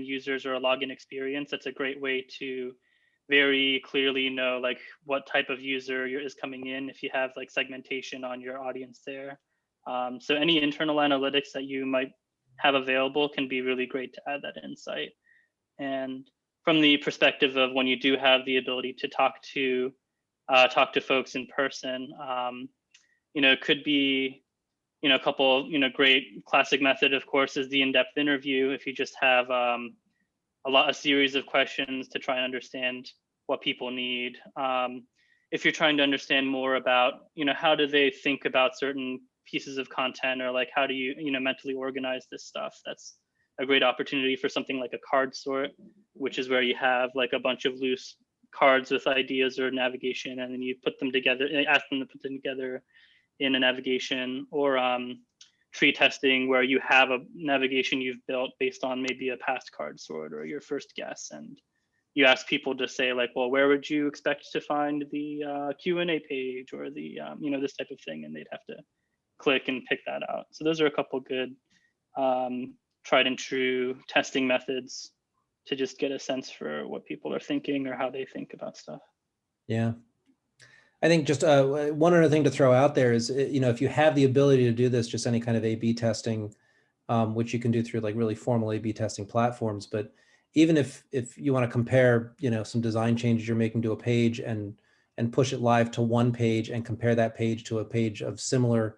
users or a login experience, that's a great way to very clearly know like what type of user is coming in if you have like segmentation on your audience there. So any internal analytics that you might have available can be really great to add that insight. And from the perspective of when you do have the ability to talk to folks in person, it could be a couple, great classic method, of course, is the in-depth interview. If you just have a series of questions to try and understand what people need. If you're trying to understand more about, how do they think about certain pieces of content, or like, how do you, mentally organize this stuff? That's a great opportunity for something like a card sort, which is where you have like a bunch of loose cards with ideas or navigation, and then you put them together, ask them to put them together in a navigation, or tree testing, where you have a navigation you've built based on maybe a past card sort or your first guess, and you ask people to say like, well, where would you expect to find the Q&A page or the this type of thing, and they'd have to click and pick that out. So those are a couple good tried and true testing methods to just get a sense for what people are thinking or how they think about stuff. Yeah. I think just one other thing to throw out there is, if you have the ability to do this, just any kind of A/B testing, which you can do through like really formal A/B testing platforms. But even if you want to compare, some design changes you're making to a page and push it live to one page and compare that page to a page of similar,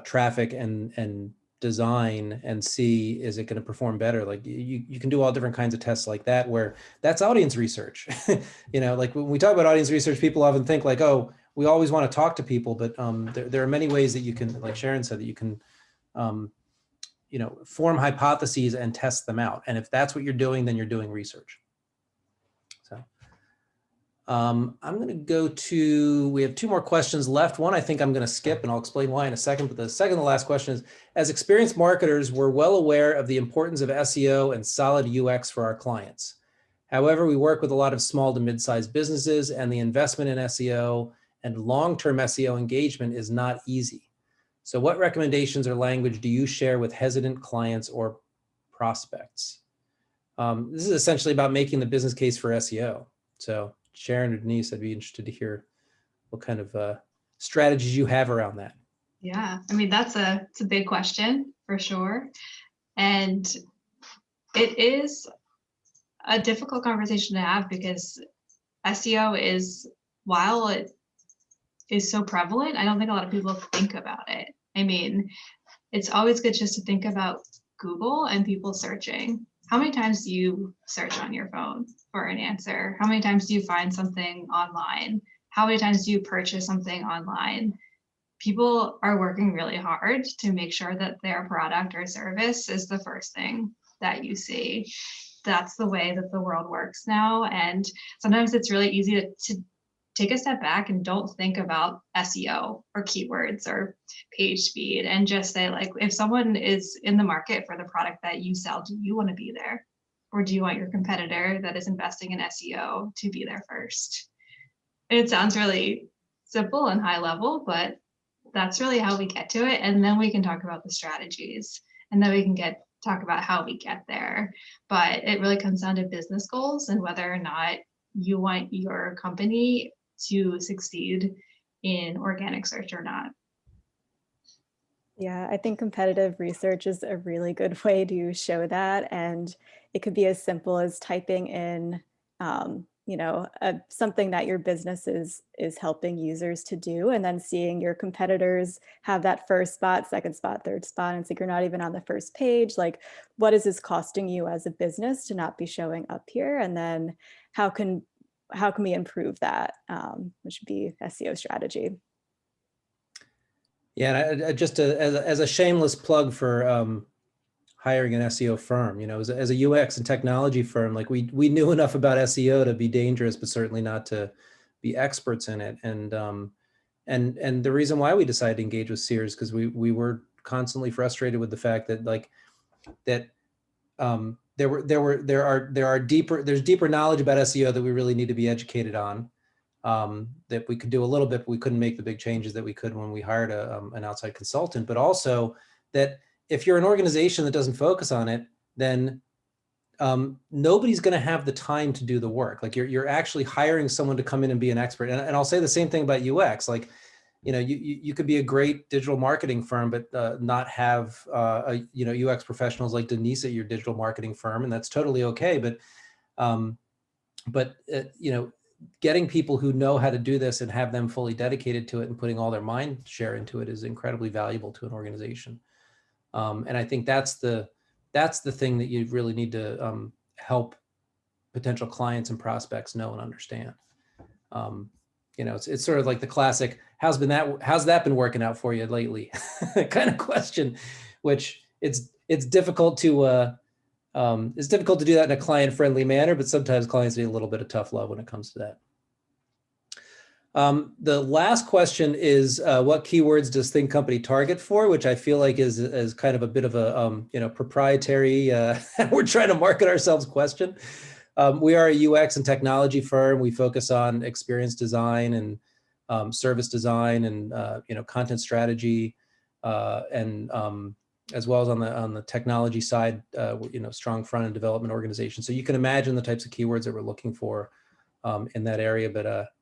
traffic and design, and see, is it going to perform better? Like you can do all different kinds of tests like that, where that's audience research. Like when we talk about audience research, people often think like, oh, we always want to talk to people, but there are many ways that you can, like Sharon said, that you can form hypotheses and test them out. And if that's what you're doing, then you're doing research. So I'm going to go to, we have two more questions left. One I think I'm going to skip, and I'll explain why in a second. But the second to last question is, as experienced marketers, we're well aware of the importance of SEO and solid UX for our clients. However, we work with a lot of small to mid-sized businesses, and the investment in SEO and long-term SEO engagement is not easy. So what recommendations or language do you share with hesitant clients or prospects? This is essentially about making the business case for SEO. So Sharon or Denise, I'd be interested to hear what kind of strategies you have around that. Yeah, I mean, it's a big question for sure. And it is a difficult conversation to have because SEO is, while it is so prevalent, I don't think a lot of people think about it. I mean, it's always good just to think about Google and people searching. How many times do you search on your phone for an answer? How many times do you find something online? How many times do you purchase something online? People are working really hard to make sure that their product or service is the first thing that you see. That's the way that the world works now. And sometimes it's really easy to take a step back and don't think about SEO or keywords or page speed, and just say, like, if someone is in the market for the product that you sell, do you want to be there? Or do you want your competitor that is investing in SEO to be there first? It sounds really simple and high level, but that's really how we get to it. And then we can talk about the strategies, and then we can talk about how we get there. But it really comes down to business goals and whether or not you want your company to succeed in organic search or not. Yeah, I think competitive research is a really good way to show that. And it could be as simple as typing in, something that your business is helping users to do, and then seeing your competitors have that first spot, second spot, third spot, and it's like you're not even on the first page. Like, what is this costing you as a business to not be showing up here? And then how can we improve that, which would be SEO strategy. Yeah, and as a shameless plug for hiring an SEO firm, as a UX and technology firm, like we knew enough about SEO to be dangerous, but certainly not to be experts in it. And the reason why we decided to engage with Seer is because we were constantly frustrated with the fact that there's deeper knowledge about SEO that we really need to be educated on. That we could do a little bit, but we couldn't make the big changes that we could when we hired an outside consultant. But also that if you're an organization that doesn't focus on it, then nobody's going to have the time to do the work. Like you're actually hiring someone to come in and be an expert. And I'll say the same thing about UX. Like, you could be a great digital marketing firm, but not have UX professionals like Denise at your digital marketing firm, and that's totally okay. But getting people who know how to do this and have them fully dedicated to it and putting all their mind share into it is incredibly valuable to an organization. And I think that's the thing that you really need to help potential clients and prospects know and understand. It's sort of like the classic, how's that been working out for you lately kind of question, which it's difficult to do that in a client-friendly manner, but sometimes clients need a little bit of tough love when it comes to that. The last question is, what keywords does Think Company target for? Which I feel like is kind of a bit of a proprietary, we're trying to market ourselves question. We are a UX and technology firm. We focus on experience design and service design and content strategy, and as well as on the technology side, strong front-end development organization. So you can imagine the types of keywords that we're looking for in that area. But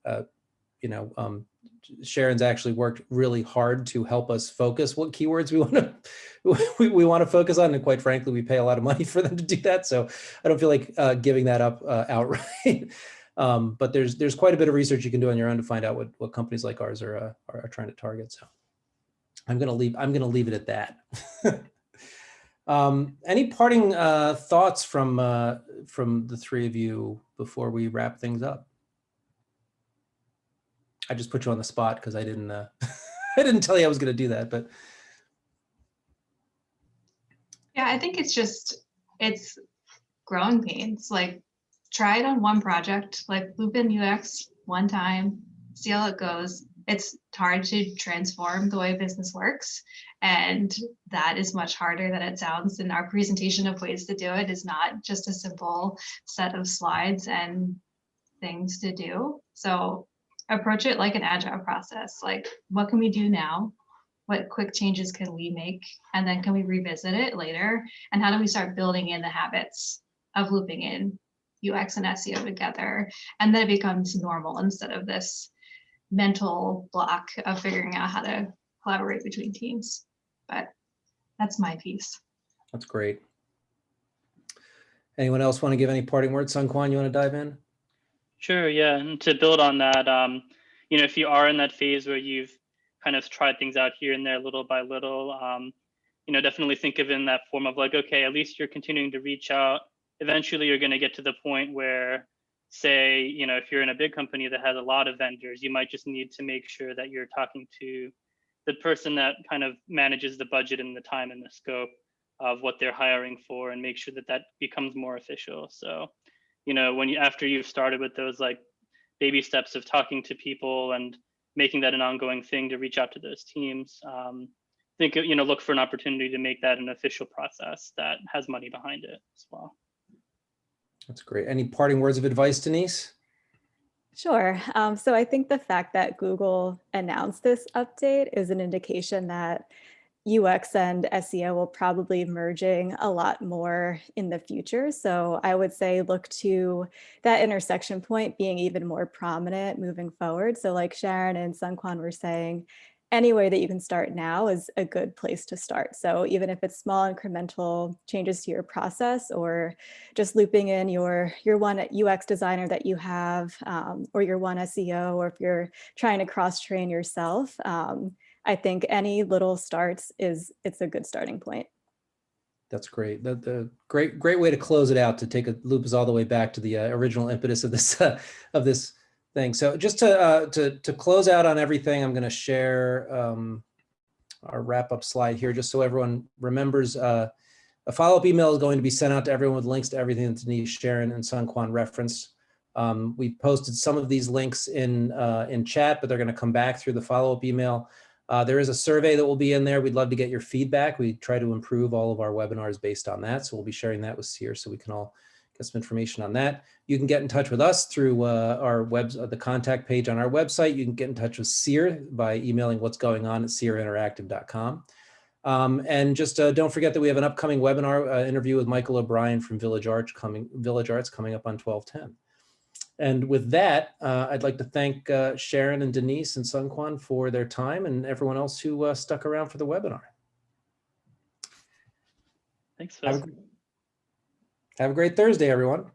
Sharon's actually worked really hard to help us focus what keywords we want to focus on, and quite frankly, we pay a lot of money for them to do that. So I don't feel like giving that up outright. But there's quite a bit of research you can do on your own to find out what companies like ours are trying to target. So I'm gonna leave it at that. Any parting thoughts from the three of you before we wrap things up? I just put you on the spot because I didn't I didn't tell you I was going to do that, but Yeah, I think it's growing pains. Like, try it on one project, like loop in UX one time, see how it goes. It's hard to transform the way business works, and that is much harder than it sounds. And our presentation of ways to do it is not just a simple set of slides and things to do. So approach it like an agile process. Like, what can we do now? What quick changes can we make? And then can we revisit it later? And how do we start building in the habits of looping in UX and SEO together? And then it becomes normal instead of this mental block of figuring out how to collaborate between teams. But that's my piece. that's great. Anyone else want to give any parting words? Sun Quan, you want to dive in? Sure, yeah, and to build on that, if you are in that phase where you've kind of tried things out here and there little by little, definitely think of it in that form of like, okay, at least you're continuing to reach out. Eventually, you're going to get to the point where, say, if you're in a big company that has a lot of vendors, you might just need to make sure that you're talking to the person that kind of manages the budget and the time and the scope of what they're hiring for, and make sure that that becomes more official. So, after you've started with those like baby steps of talking to people and making that an ongoing thing to reach out to those teams, look for an opportunity to make that an official process that has money behind it as well. That's great. Any parting words of advice, Denise? Sure. So I think the fact that Google announced this update is an indication that UX and SEO will probably merging a lot more in the future. So I would say look to that intersection point being even more prominent moving forward. So like Sharon and Sunquan were saying, any way that you can start now is a good place to start. So even if it's small incremental changes to your process, or just looping in your one UX designer that you have, or your one SEO, or if you're trying to cross-train yourself, I think any little starts it's a good starting point. That's great. The great way to close it out, to take a loop us all the way back to the original impetus of this thing. So just to close out on everything, I'm going to share our wrap up slide here, just so everyone remembers. A follow-up email is going to be sent out to everyone with links to everything that Denise, Sharon, and Sunquan referenced. We posted some of these links in chat, but they're going to come back through the follow-up email. There is a survey that will be in there. We'd love to get your feedback. We try to improve all of our webinars based on that. So we'll be sharing that with Seer so we can all get some information on that. You can get in touch with us through our the contact page on our website. You can get in touch with Seer by emailing what's going on at seerinteractive.com. And just don't forget that we have an upcoming webinar interview with Michael O'Brien from Village Arts coming up on 12/10. And with that, I'd like to thank Sharon and Denise and Sunquan for their time, and everyone else who stuck around for the webinar. Thanks, Phil. Have a great Thursday, everyone.